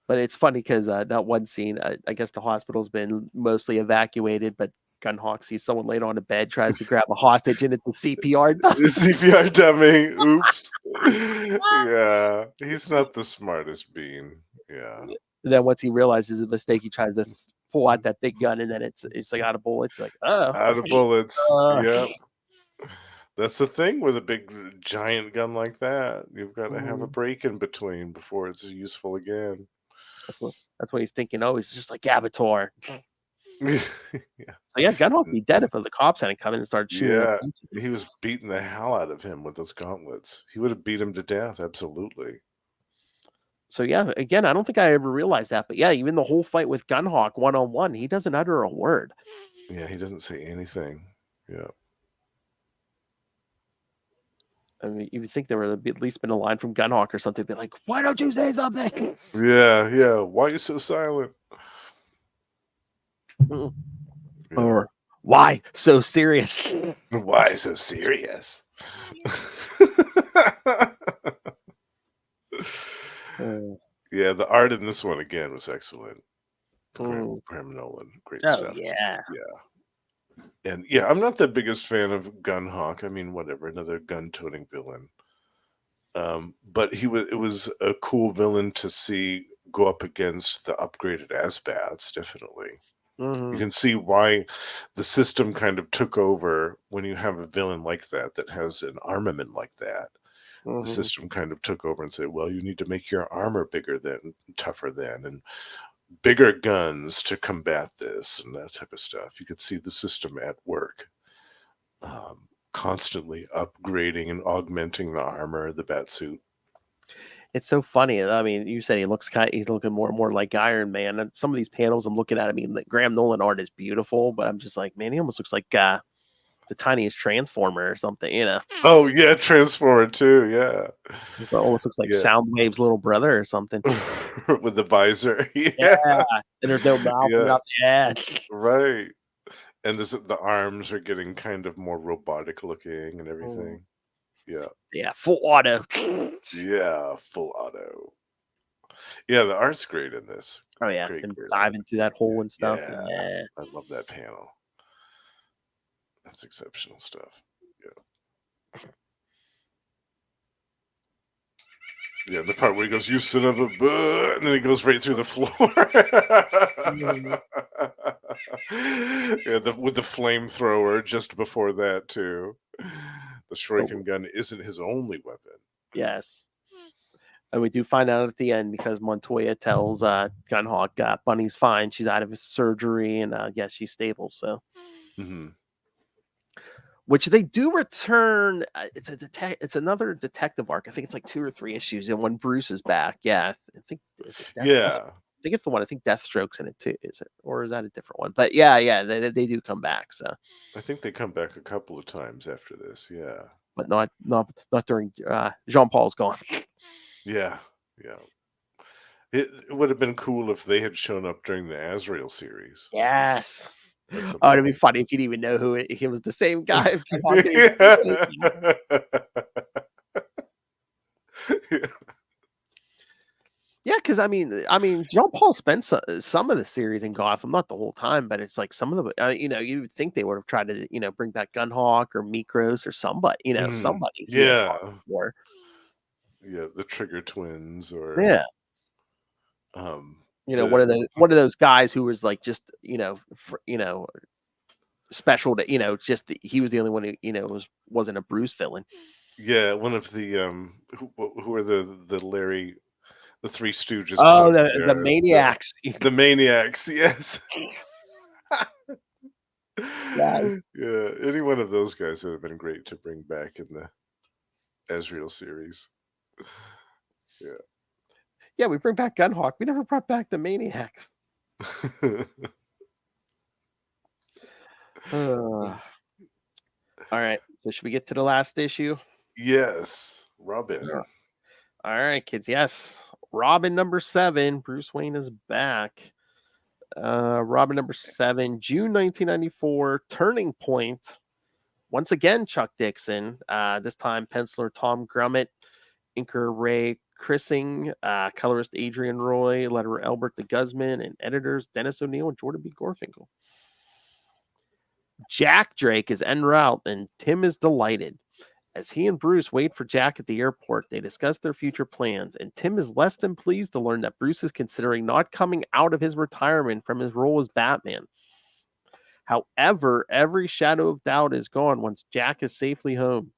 But it's funny because that one scene, I guess the hospital's been mostly evacuated, but Gunhawk sees someone laid on a bed, tries to grab a hostage, and it's a CPR. The CPR dummy. Oops. Yeah, he's not the smartest bean. Yeah. Then once he realizes a mistake, he tries to pull out that big gun, and then it's like out of bullets. Like, oh, Out of bullets. Uh. Yep. That's the thing with a big giant gun like that. You've got to have a break in between before it's useful again. That's what he's thinking. Oh, he's just like Abattoir. Yeah. So yeah, Gunhawk would be dead if the cops hadn't come in and started shooting. Yeah, him. he was beating the hell out of him with those gauntlets. He would have beat him to death, absolutely. So yeah, again, I don't think I ever realized that, but yeah, even the whole fight with Gunhawk one-on-one, he doesn't utter a word. Yeah, he doesn't say anything. Yeah. I mean, you would think there would have at least been a line from Gunhawk or something, be like, "Why don't you say something?" Yeah. Why are you so silent? Yeah. Or why so serious? Why so serious? Yeah, the art in this one again was excellent. Graham Nolan, great stuff. Yeah. And yeah, I'm not the biggest fan of Gunhawk. I mean, whatever, another gun-toting villain. But it was a cool villain to see go up against the upgraded Asbats, definitely. You can see why the system kind of took over when you have a villain like that has an armament like that. The system kind of took over and said, well, you need to make your armor bigger than, tougher than, and bigger guns to combat this and that type of stuff. You could see the system at work, constantly upgrading and augmenting the armor, the batsuit. It's so funny. I mean, you said he's looking more and more like Iron Man. And some of these panels I'm looking at, I mean, the Graham Nolan art is beautiful, but I'm just like, man, he almost looks like the tiniest Transformer or something, you know? Oh yeah, Transformer too, yeah. It almost looks like Soundwave's little brother or something. With the visor. Yeah. And there's no mouth without the head. Right. And the arms are getting kind of more robotic looking and everything. Yeah. Yeah, full auto. Yeah, full auto. Yeah, the art's great in this. Oh yeah, great, and great dive art. into that hole and stuff. Yeah. I love that panel. That's exceptional stuff. Yeah. Yeah, the part where he goes, "You son of a," and then he goes right through the floor. Yeah, with the flamethrower just before that too. The shuriken gun isn't his only weapon. Yes. And we do find out at the end because Montoya tells Gunhawk Bunny's fine. She's out of his surgery and she's stable. So, which they do return. It's another detective arc. I think it's like 2 or 3 issues, and when Bruce is back, I think. I think it's the one. I think Deathstroke's in it too. Is it, or is that a different one? But they do come back. So I think they come back a couple of times after this. Yeah, but not during Jean Paul's gone. Yeah. It would have been cool if they had shown up during the Azrael series. Yes. Oh, it'd be funny if you'd even know who it was. The same guy. Yeah, because I mean, Jean Paul spent some of the series in Gotham, not the whole time, but it's like some of the, you would think they would have tried to, bring back Gunhawk or Mikros or somebody, somebody. Yeah. Yeah, the Trigger Twins or one of those guys who was like just special to just he was the only one who wasn't a Bruce villain. Yeah, one of the who are the Larry, the Three Stooges. Oh, the Maniacs. The Maniacs, yes. Yes. Yeah, any one of those guys would have been great to bring back in the Azrael series. Yeah, we bring back Gunhawk. We never brought back the Maniacs. All right. So should we get to the last issue? Yes, Robin. All right, kids. Yes. Robin number 7. Bruce Wayne is back. Robin number 7, June 1994. Turning Point. Once again, Chuck Dixon. This time, penciler Tom Grummett, inker Ray Crissing, colorist Adrian Roy, letterer Albert de Guzman, and editors Dennis O'Neil and Jordan B. Gorfinkel. Jack Drake is en route, and Tim is delighted. As he and Bruce wait for Jack at the airport, they discuss their future plans, and Tim is less than pleased to learn that Bruce is considering not coming out of his retirement from his role as Batman. However, every shadow of doubt is gone once Jack is safely home.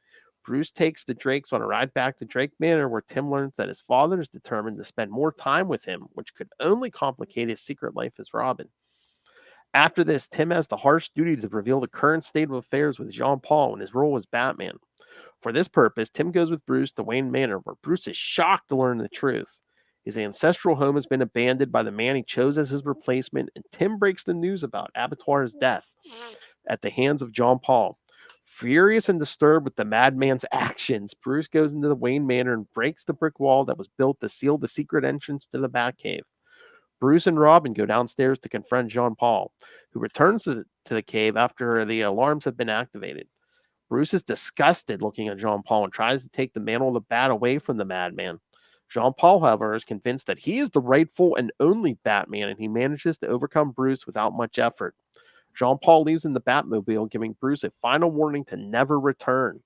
Bruce takes the Drakes on a ride back to Drake Manor, where Tim learns that his father is determined to spend more time with him, which could only complicate his secret life as Robin. After this, Tim has the harsh duty to reveal the current state of affairs with Jean-Paul in his role as Batman. For this purpose, Tim goes with Bruce to Wayne Manor, where Bruce is shocked to learn the truth. His ancestral home has been abandoned by the man he chose as his replacement, and Tim breaks the news about Abattoir's death at the hands of Jean-Paul. Furious and disturbed with the madman's actions, Bruce goes into the Wayne Manor and breaks the brick wall that was built to seal the secret entrance to the Batcave. Bruce and Robin go downstairs to confront Jean-Paul, who returns to the cave after the alarms have been activated. Bruce is disgusted looking at Jean-Paul and tries to take the mantle of the Bat away from the madman. Jean-Paul, however, is convinced that he is the rightful and only Batman, and he manages to overcome Bruce without much effort. Jean-Paul leaves in the Batmobile, giving Bruce a final warning to never return.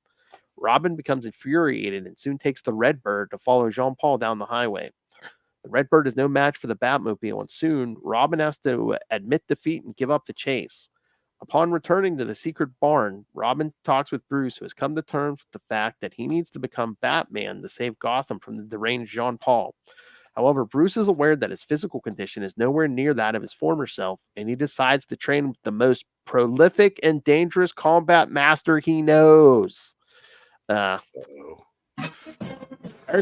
Robin becomes infuriated and soon takes the Redbird to follow Jean-Paul down the highway. The Redbird is no match for the Batmobile, and soon Robin has to admit defeat and give up the chase. Upon returning to the secret barn, Robin talks with Bruce, who has come to terms with the fact that he needs to become Batman to save Gotham from the deranged Jean-Paul. However, Bruce is aware that his physical condition is nowhere near that of his former self, and he decides to train with the most prolific and dangerous combat master he knows. There's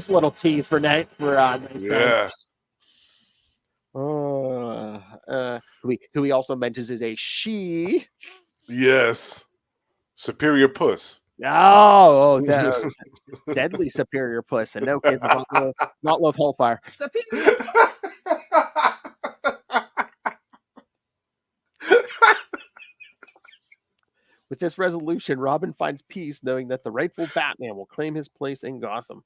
a little tease for night for Yeah. who he also mentions is a she. Yes. Superior Puss. Oh, deadly superior puss, and no kids, not love hellfire. Superior. With this resolution, Robin finds peace knowing that the rightful Batman will claim his place in Gotham.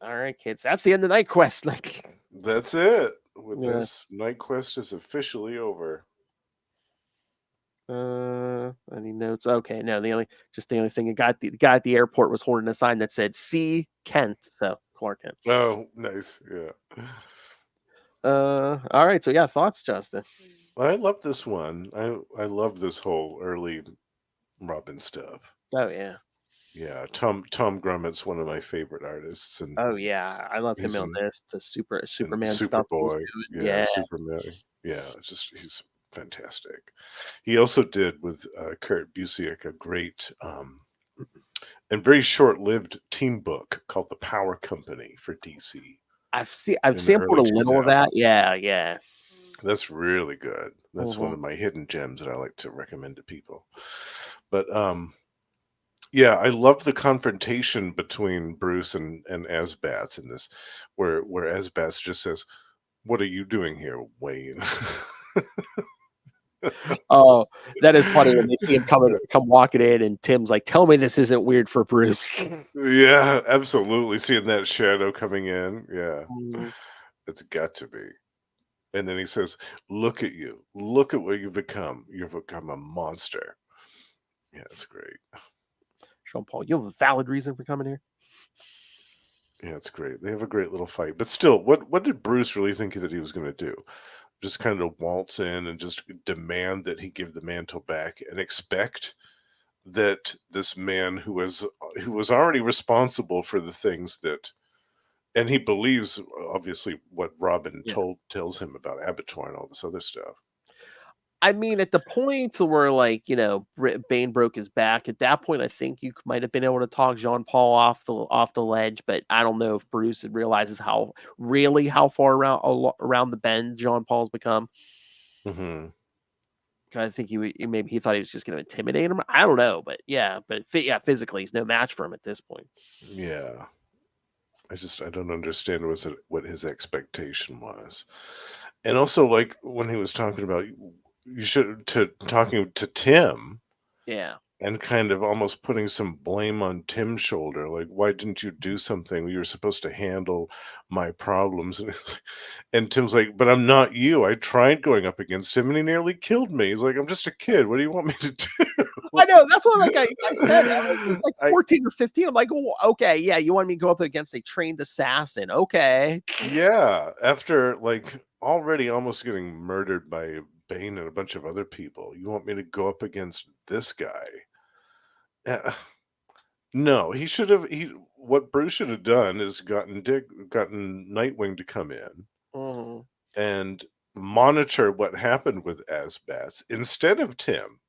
All right, kids, that's the end of Knightquest. That's it. With this, Knightquest is officially over. Any notes? Okay, no. The only thing the guy at the airport was holding a sign that said "C. Kent," so Clark Kent. Oh, nice. Yeah. All right. So yeah, thoughts, Justin? I love this one. I love this whole early Robin stuff. Oh yeah. Yeah, Tom Grummett's one of my favorite artists, and oh yeah, I love him on this. The Superman stuff. Superboy, yeah, Superman, yeah. It's just he's fantastic. He also did with Kurt Busiek a great and very short-lived team book called The Power Company for DC. I've sampled a little of that. Yeah. That's really good. That's one of my hidden gems that I like to recommend to people. But yeah, I love the confrontation between Bruce and Asbats in this, where Asbats just says, "What are you doing here, Wayne?" Oh, that is funny when they see him come walking in, and Tim's like, "Tell me this isn't weird for Bruce." Yeah, absolutely. Seeing that shadow coming in, yeah, it's got to be. And then he says, "Look at you! Look at what you've become. You've become a monster." Yeah, it's great. Jean-Paul, you have a valid reason for coming here. Yeah, it's great. They have a great little fight. But still, what did Bruce really think that he was going to do? Just kind of waltz in and just demand that he give the mantle back and expect that this man who was already responsible for the things that, and he believes obviously what Robin tells him about Abattoir and all this other stuff. I mean, at the point where, like, Bane broke his back, at that point, I think you might have been able to talk Jean-Paul off the ledge, but I don't know if Bruce realizes how far around the bend Jean-Paul's become. Mm-hmm. I think he thought he was just going to intimidate him. I don't know, but physically he's no match for him at this point. Yeah. I don't understand what his expectation was. And also, like when he was talking about talking to Tim Yeah. and kind of almost putting some blame on Tim's shoulder, like, why didn't you do something? You were supposed to handle my problems. And Tim's like, but I'm not you. I tried going up against him and he nearly killed me. He's like, I'm just a kid. What do you want me to do? I know. That's what I said. It's like I- 14 or 15. I'm like, oh, okay, yeah, you want me to go up against a trained assassin? Okay. Yeah, after like already almost getting murdered by Bane and a bunch of other people, you want me to go up against this guy? Uh, no, he should have. What Bruce should have done is gotten Nightwing to come in Mhm. and monitor what happened with Asbats instead of Tim,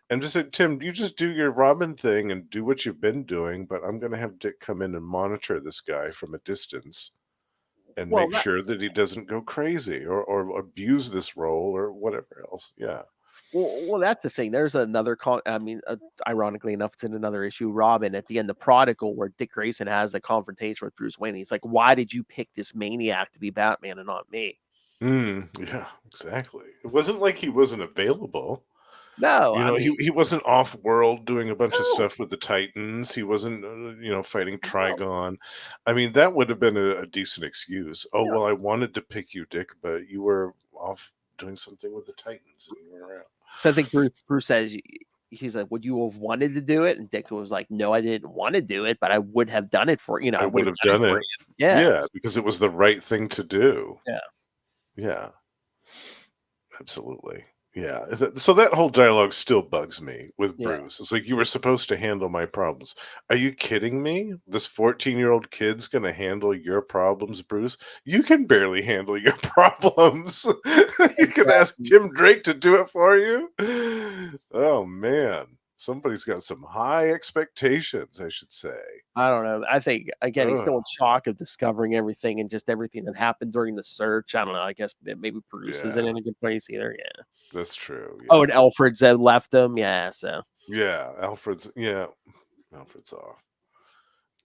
and just said, Tim, you just do your Robin thing and do what you've been doing, but I'm going to have Dick come in and monitor this guy from a distance and Well, make sure that he doesn't go crazy or abuse this role or whatever else. Yeah. well, that's the thing. There's another ironically enough, it's in another issue. Robin at the end, the Prodigal, where Dick Grayson has a confrontation with Bruce Wayne. He's like, "Why did you pick this maniac to be Batman and not me?" Yeah, exactly. It wasn't like he wasn't available. No, You I know, mean, he wasn't off world doing a bunch of no, stuff with the Titans. He wasn't, fighting no, Trigon. I mean, that would have been a decent excuse. Oh, no. well, I wanted to pick you, Dick, but you were off doing something with the Titans and you were around. So I think Bruce says he's like, "Would you have wanted to do it?" And Dick was like, "No, I didn't want to do it, but I would have done it for I I would would have have done it done for it. you." Yeah, Yeah, because it was the right thing to do. yeah. Yeah. Absolutely. Yeah. So that whole dialogue still bugs me with Yeah. Bruce. It's like, you were supposed to handle my problems. Are you kidding me? This 14-year-old kid's going to handle your problems, Bruce? You can barely handle your problems. You can ask Tim Drake to do it for you. Oh, man. Somebody's got some high expectations, I should say. I don't know. I think again, he's still in Ugh. shock of discovering everything and just everything that happened during the search. I don't know. I guess maybe Bruce isn't Yeah, in a good place either. Yeah. that's true. Oh, Yeah. and Alfred's left him. Yeah. So Yeah. Alfred's off.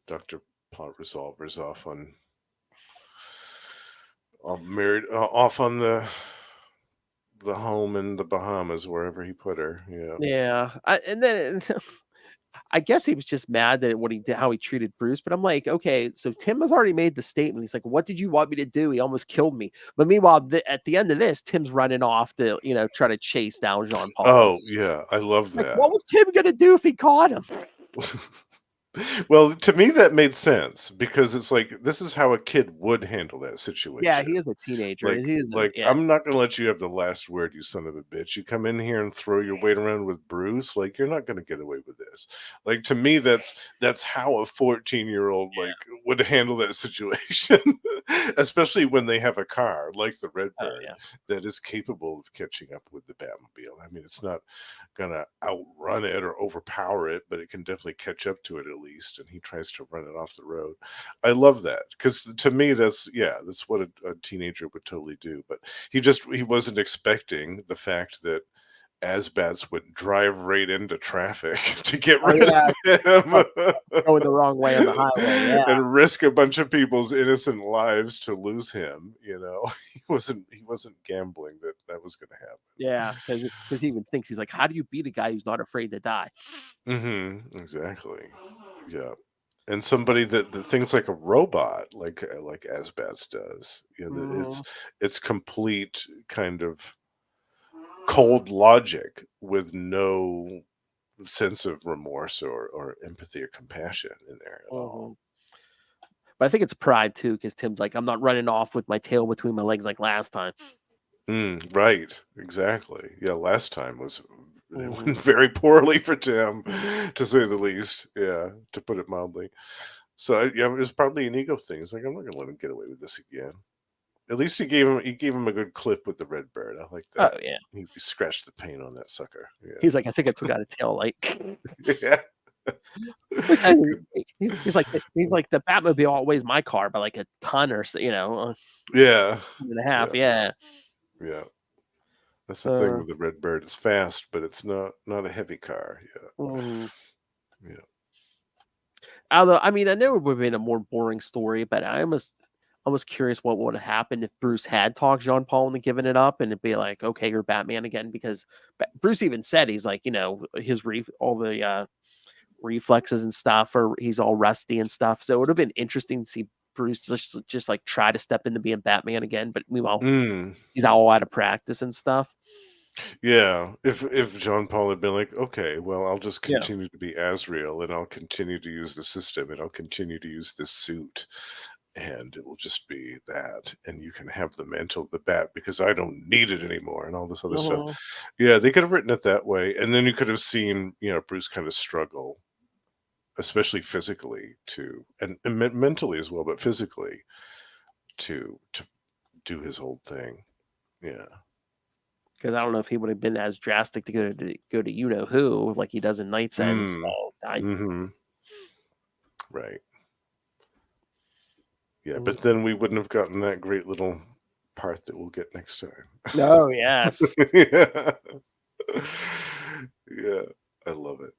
Dr. Plot Resolver's off on married off on the home in the Bahamas, wherever he put her. Yeah. yeah. And then I guess he was just mad that what he did, how he treated Bruce. But I'm like, okay, so Tim has already made the statement. He's like, "What did you want me to do? He almost killed me." But meanwhile, at the end of this, Tim's running off to try to chase down Jean Paul. Oh, yeah, I love Like, that. what was Tim gonna do if he caught him? Well, to me that made sense because it's like this is how a kid would handle that Yeah, situation. he is a teenager. Like, He is. Yeah. I'm not gonna let you have the last word, you son of a bitch. You come in here and throw your weight around with Bruce, like you're not gonna get away with this. Like to me, that's how a 14-year-old like would handle that situation, especially when they have a car like the Redbird yeah. that is capable of catching up with the Batmobile. I mean, it's not gonna outrun it or overpower it, but it can definitely catch up to it at least. And he tries to run it off the road. I love that because to me that's what a teenager would totally do. But he wasn't expecting the fact that Asbats would drive right into traffic to get Oh, rid yeah. of him Going the wrong way on the highway. Yeah. and risk a bunch of people's innocent lives to lose him. He wasn't gambling that was going to happen. Yeah. Because he even thinks, he's like, how do you beat a guy who's not afraid to die? Exactly. Yeah. And somebody that thinks like a robot, like Asbats does. That it's complete kind of cold logic with no sense of remorse or empathy or compassion in there at all. But I think it's pride too, because Tim's like, I'm not running off with my tail between my legs like last time. Right, exactly. Yeah, last time it went very poorly for Tim, to say the least. Yeah, to put it mildly. So yeah, it was probably an ego thing. It's like, I'm not gonna let him get away with this again. At least he gave him a good clip with the Redbird. I like that. Oh yeah. He scratched the paint on that sucker. Yeah. He's like, I think I took out a tail light. Yeah. he's like the Batmobile outweighs my car by like a ton or so, Yeah. and a half. Yeah. Yeah. That's the thing with the Redbird. It's fast, but it's not a heavy car. Yeah. Yeah. Although, I mean, I know it would have been a more boring story, but I was curious what would have happened if Bruce had talked Jean Paul into giving it up, and it'd be like, okay, you're Batman again, because Bruce even said he's like, his all the reflexes and stuff, or he's all rusty and stuff. So it would have been interesting to see Bruce just like try to step into being Batman again, but meanwhile he's all out of practice and stuff. Yeah, if Jean Paul had been like, okay, well, I'll just Yeah. continue to be Azrael, and I'll continue to use the system, and I'll continue to use this suit, and it will just be that, and you can have the mantle of the bat because I don't need it anymore, and all this other stuff. Yeah, they could have written it that way, and then you could have seen, Bruce kind of struggle, especially physically, and mentally as well, but physically to do his whole thing. Yeah. Because I don't know if he would have been as drastic to go to you know who like he does in Knightsend. So Right. Yeah, but then we wouldn't have gotten that great little part that we'll get next time. Oh yes. Yeah. Yeah, I love it.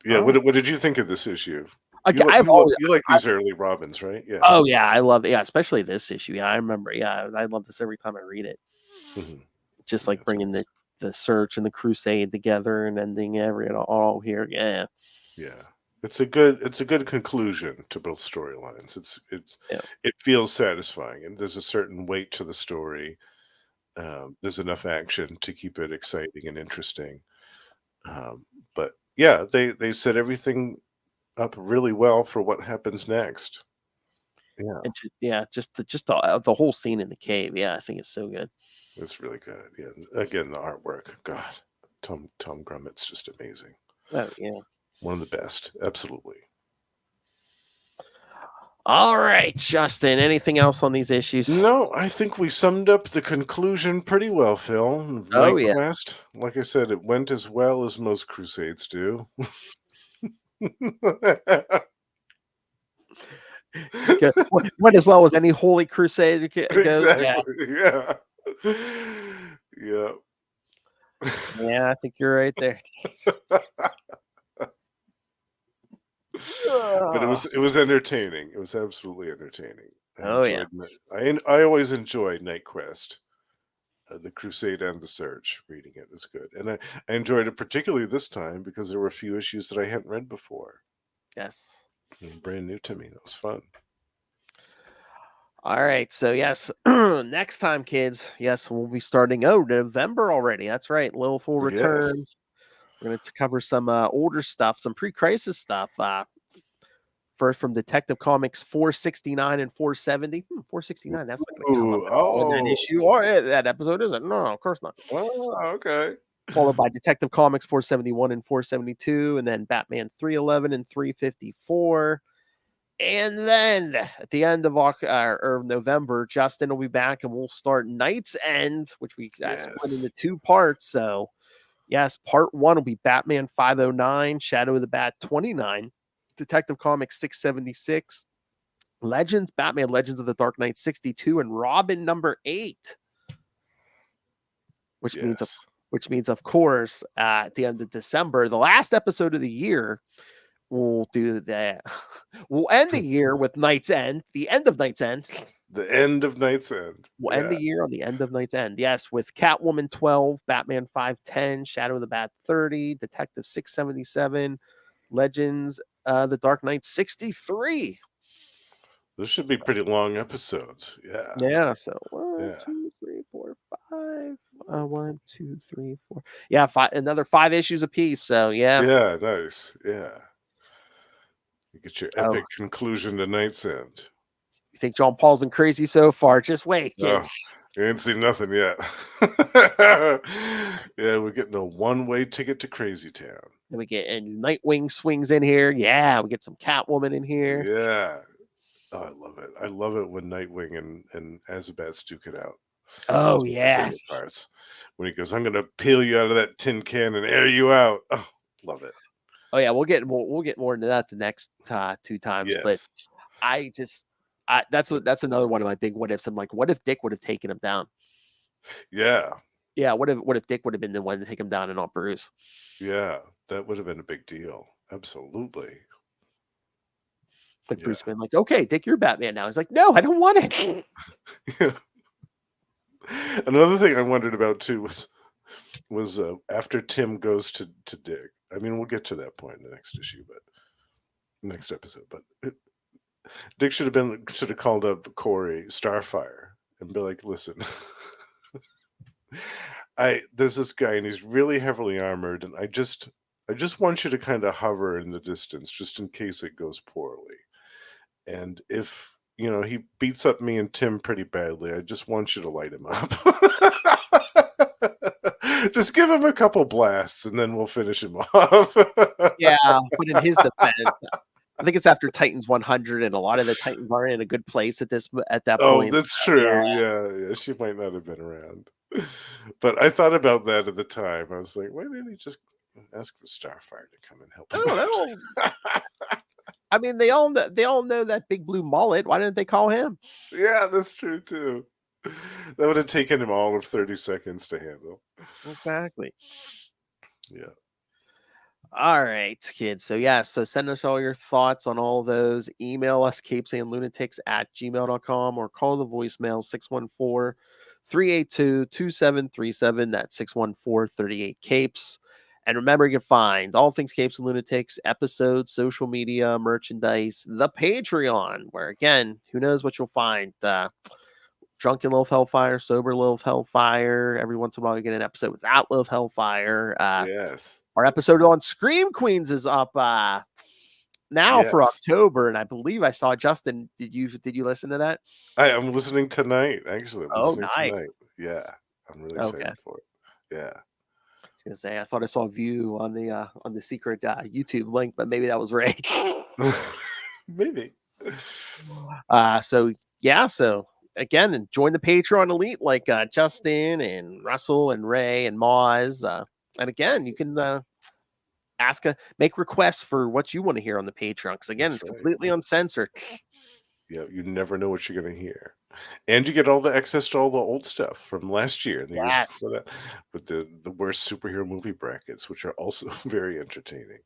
Yeah, what did you think of this issue? You like these early Robins, right? Yeah. Oh yeah, I love it. Yeah, especially this issue. Yeah, I remember. Yeah, I love this every time I read it. Just like bringing the search and the crusade together and ending all here. Yeah. Yeah. It's a good conclusion to both storylines. It feels satisfying, and there's a certain weight to the story. There's enough action to keep it exciting and interesting. But yeah, they set everything up really well for what happens next. Yeah. And just the whole scene in the cave. Yeah, I think it's so good. It's really good. Yeah. Again, the artwork. God, Tom Grummett's just amazing. Oh yeah. One of the best. Absolutely. All right, Justin. Anything else on these issues? No, I think we summed up the conclusion pretty well, Phil. Oh yeah. Knightquest, like I said, it went as well as most Crusades do. Went as well as any Holy Crusade goes. Exactly. Yeah. Yeah. Yeah, I think you're right there. But it was entertaining. It was absolutely entertaining. I always enjoy Knightquest, the Crusade and the Search. Reading it is good, and I enjoyed it particularly this time because there were a few issues that I hadn't read before. Yes, brand new to me. That was fun. All right, so yes, next time, kids. Yes, we'll be starting. November already. That's right. Lilith will return. Yes. We're going to cover some older stuff, some pre-crisis stuff. First from Detective Comics 469 and 470. 469, that's not going to come up in that issue or that episode, is it? No, of course not. Oh, okay. Followed by Detective Comics 471 and 472, and then Batman 311 and 354. And then at the end of November, Justin will be back and we'll start Knightsend, which we split into 2 parts. So, yes, part 1 will be Batman 509, Shadow of the Bat 29. Detective Comics 676, Batman Legends of the Dark Knight 62, and Robin number 8. Which means, of course, at the end of December, the last episode of the year, we'll do that. We'll end the year with Knightsend, the end of Knightsend. The end of Knightsend. We'll end the year on the end of Knightsend. Yes, with Catwoman 12, Batman 510, Shadow of the Bat 30, Detective 677, Legends the Dark Knight 63. Those should be pretty long episodes. Yeah. Yeah. So 1, 2, 3, 4, 5. 1, 2, 3, 4. Yeah, another 5 issues apiece. So yeah. Yeah, nice. Yeah. You get your epic conclusion to Knightsend. You think John Paul's been crazy so far? Just wait, kids. You ain't seen nothing yet. Yeah, we're getting a one-way ticket to Crazy Town. And Nightwing swings in here. Yeah, we get some Catwoman in here. Yeah. Oh, I love it. I love it when Nightwing and Azabat duke it out. Oh, yes. Parts. When he goes, I'm going to peel you out of that tin can and air you out. Oh, love it. Oh, yeah, we'll get more into that the next 2 times. Yes. But that's another one of my big what ifs. I'm like, what if Dick would have taken him down? Yeah. Yeah, what if Dick would have been the one to take him down and not Bruce? Yeah, that would have been a big deal. Absolutely. Like Bruce been like, okay, Dick, you're Batman now. He's like, no, I don't want it. Another thing I wondered about too was after Tim goes to Dick. I mean, we'll get to that point in the next issue, but next episode. But Dick should have called up Corey Starfire and be like, listen, there's this guy and he's really heavily armored, and I just want you to kind of hover in the distance just in case it goes poorly. And if he beats up me and Tim pretty badly, I just want you to light him up. Just give him a couple blasts and then we'll finish him off. Yeah, but in his defense, I think it's after Titans 100, and a lot of the Titans are in a good place at that point. Oh, that's true. Yeah, she might not have been around. But I thought about that at the time. I was like, why didn't he just ask for Starfire to come and help him? I don't know. I mean, they all know that big blue mullet. Why didn't they call him? Yeah, that's true too. That would have taken him all of 30 seconds to handle. Exactly. Yeah. All right, kids. So send us all your thoughts on all those. Email us capesandlunatics@gmail.com or call the voicemail 614-382-2737. That's 614-38-CAPES. And remember, you can find all things Capes and Lunatics, episodes, social media, merchandise, the Patreon, where again, who knows what you'll find. Drunken Lilith Hellfire, Sober Lilith Hellfire. Every once in a while, you get an episode without Lilith Hellfire. Yes. Our episode on Scream Queens is up now for October, and I believe I saw Justin. Did you listen to that? I'm listening tonight. Actually, I'm listening nice. Tonight. Yeah, I'm really excited for it. Yeah. I was gonna say I thought I saw a view on the secret YouTube link, but maybe that was Ray. Maybe. So again, join the Patreon elite like Justin and Russell and Ray and Moz. And again, you can make requests for what you want to hear on the Patreon, because again, it's completely uncensored. Yeah, you never know what you're going to hear, and you get all the access to all the old stuff from last year and the years before that, with the worst superhero movie brackets, which are also very entertaining.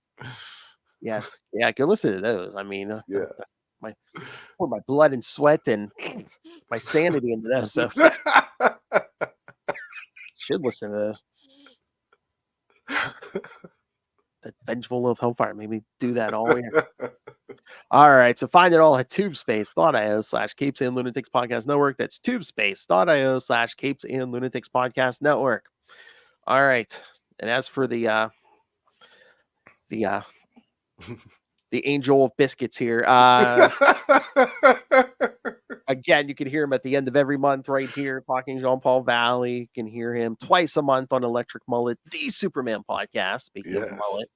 Yes, yeah, go listen to those. I mean, pour my blood and sweat and my sanity into those. So should listen to those. The Vengeful Lilith Hellfire made me do that all year. All right, so find it all at tubespace.io/Capes and Lunatics Podcast Network. That's tubespace.io/Capes and Lunatics Podcast Network. All right, and as for the Angel of Biscuits here, again, you can hear him at the end of every month right here, talking Jean-Paul Valley. You can hear him twice a month on Electric Mullet, the Superman podcast. Speaking of Mullet.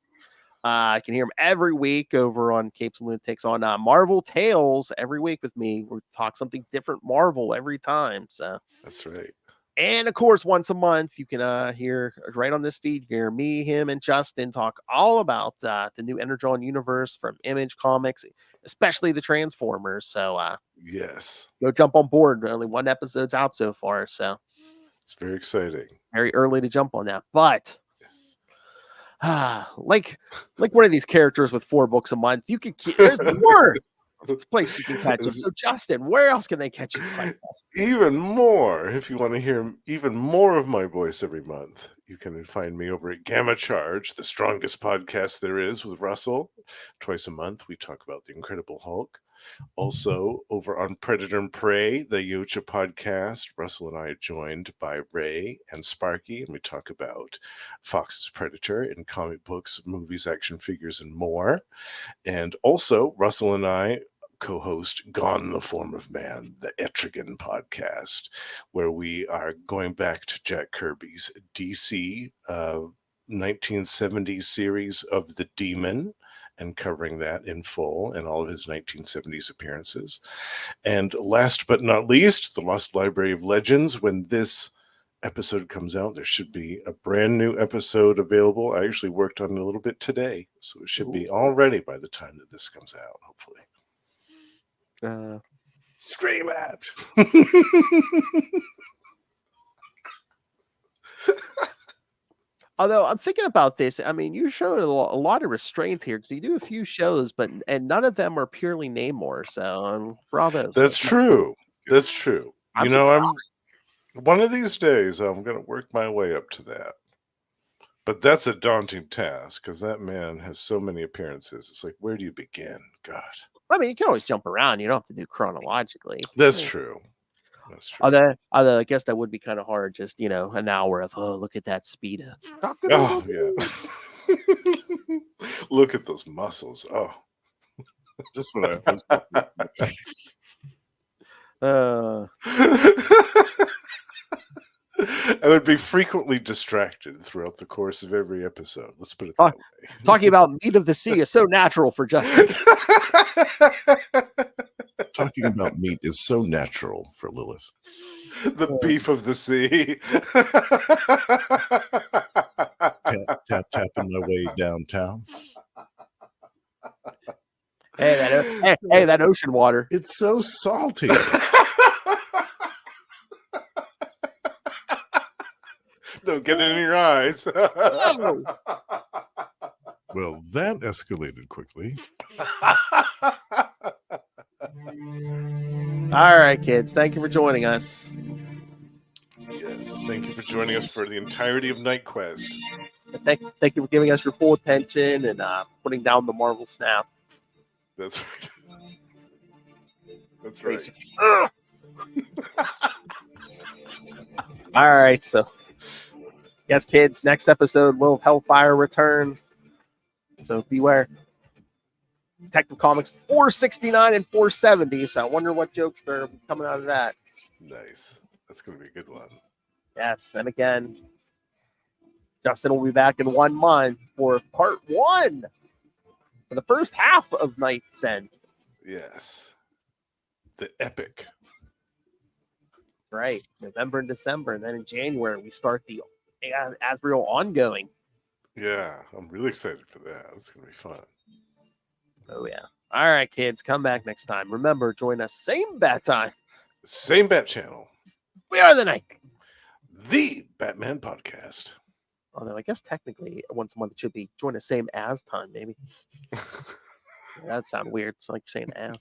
I can hear him every week over on Capes and Lunatics on Marvel Tales every week with me. We talk something different Marvel every time. So that's right. And of course, once a month, you can hear right on this feed here, me, him, and Justin talk all about the new Energon universe from Image Comics, especially the Transformers. So yes, go jump on board. Only one episode's out so far, so it's very exciting. Very early to jump on that, but like one of these characters with 4 books a month, you can keep. There's more. It's a place you can catch them. So, Justin, where else can they catch you? Even more, if you want to hear even more of my voice every month, you can find me over at Gamma Charge, the strongest podcast there is with Russell. Twice a month, we talk about the Incredible Hulk. Also, over on Predator and Prey, the Yocha podcast, Russell and I are joined by Ray and Sparky, and we talk about Fox's Predator in comic books, movies, action figures, and more. And also, Russell and I co-host Gone the Form of Man, the Etrigan podcast, where we are going back to Jack Kirby's DC 1970s series of The Demon, and covering that in full and all of his 1970s appearances. And last but not least, the Lost Library of Legends. When this episode comes out, there should be a brand new episode available. I actually worked on it a little bit today, so it should be all ready by the time that this comes out, hopefully. Scream at! Although I'm thinking about this, I mean, you showed a lot of restraint here because you do a few shows, but and none of them are purely Namor. So bravo. That's true. That's true. I'm I'm one of these days I'm going to work my way up to that. But that's a daunting task because that man has so many appearances. It's like, where do you begin? God. I mean, you can always jump around. You don't have to do chronologically. That's true. That's true. Although I guess that would be kind of hard. Just an hour of look at that speed. Oh yeah. Look at those muscles. Oh. Just what I was. I would be frequently distracted throughout the course of every episode. Let's put it that way. Talking about meat of the sea is so natural for Justin. Talking about meat is so natural for Lilith. The beef of the sea. Tapping my way downtown. Hey, that ocean water. It's so salty. Don't get it in your eyes. Oh. Well, that escalated quickly. All right, kids. Thank you for joining us. Yes, thank you for joining us for the entirety of Knightquest. Thank you for giving us your full attention and putting down the Marvel snap. That's right. That's right. All right, so yes, kids. Next episode, Will Hellfire returns. So beware. Detective Comics 469 and 470. So I wonder what jokes are coming out of that. Nice. That's going to be a good one. Yes, and again, Justin will be back in 1 month for part 1 for the first half of Knightsend. Yes. The epic. Right. November and December. And then in January, we start the Asriel ongoing. Yeah, I'm really excited for that. It's going to be fun. Oh, yeah. All right, kids. Come back next time. Remember, join us same bat time. Same bat channel. We are the Night. The Batman Podcast. Although I guess technically once a month it should be join the same as time, maybe. That sounds weird. It's like you're saying as.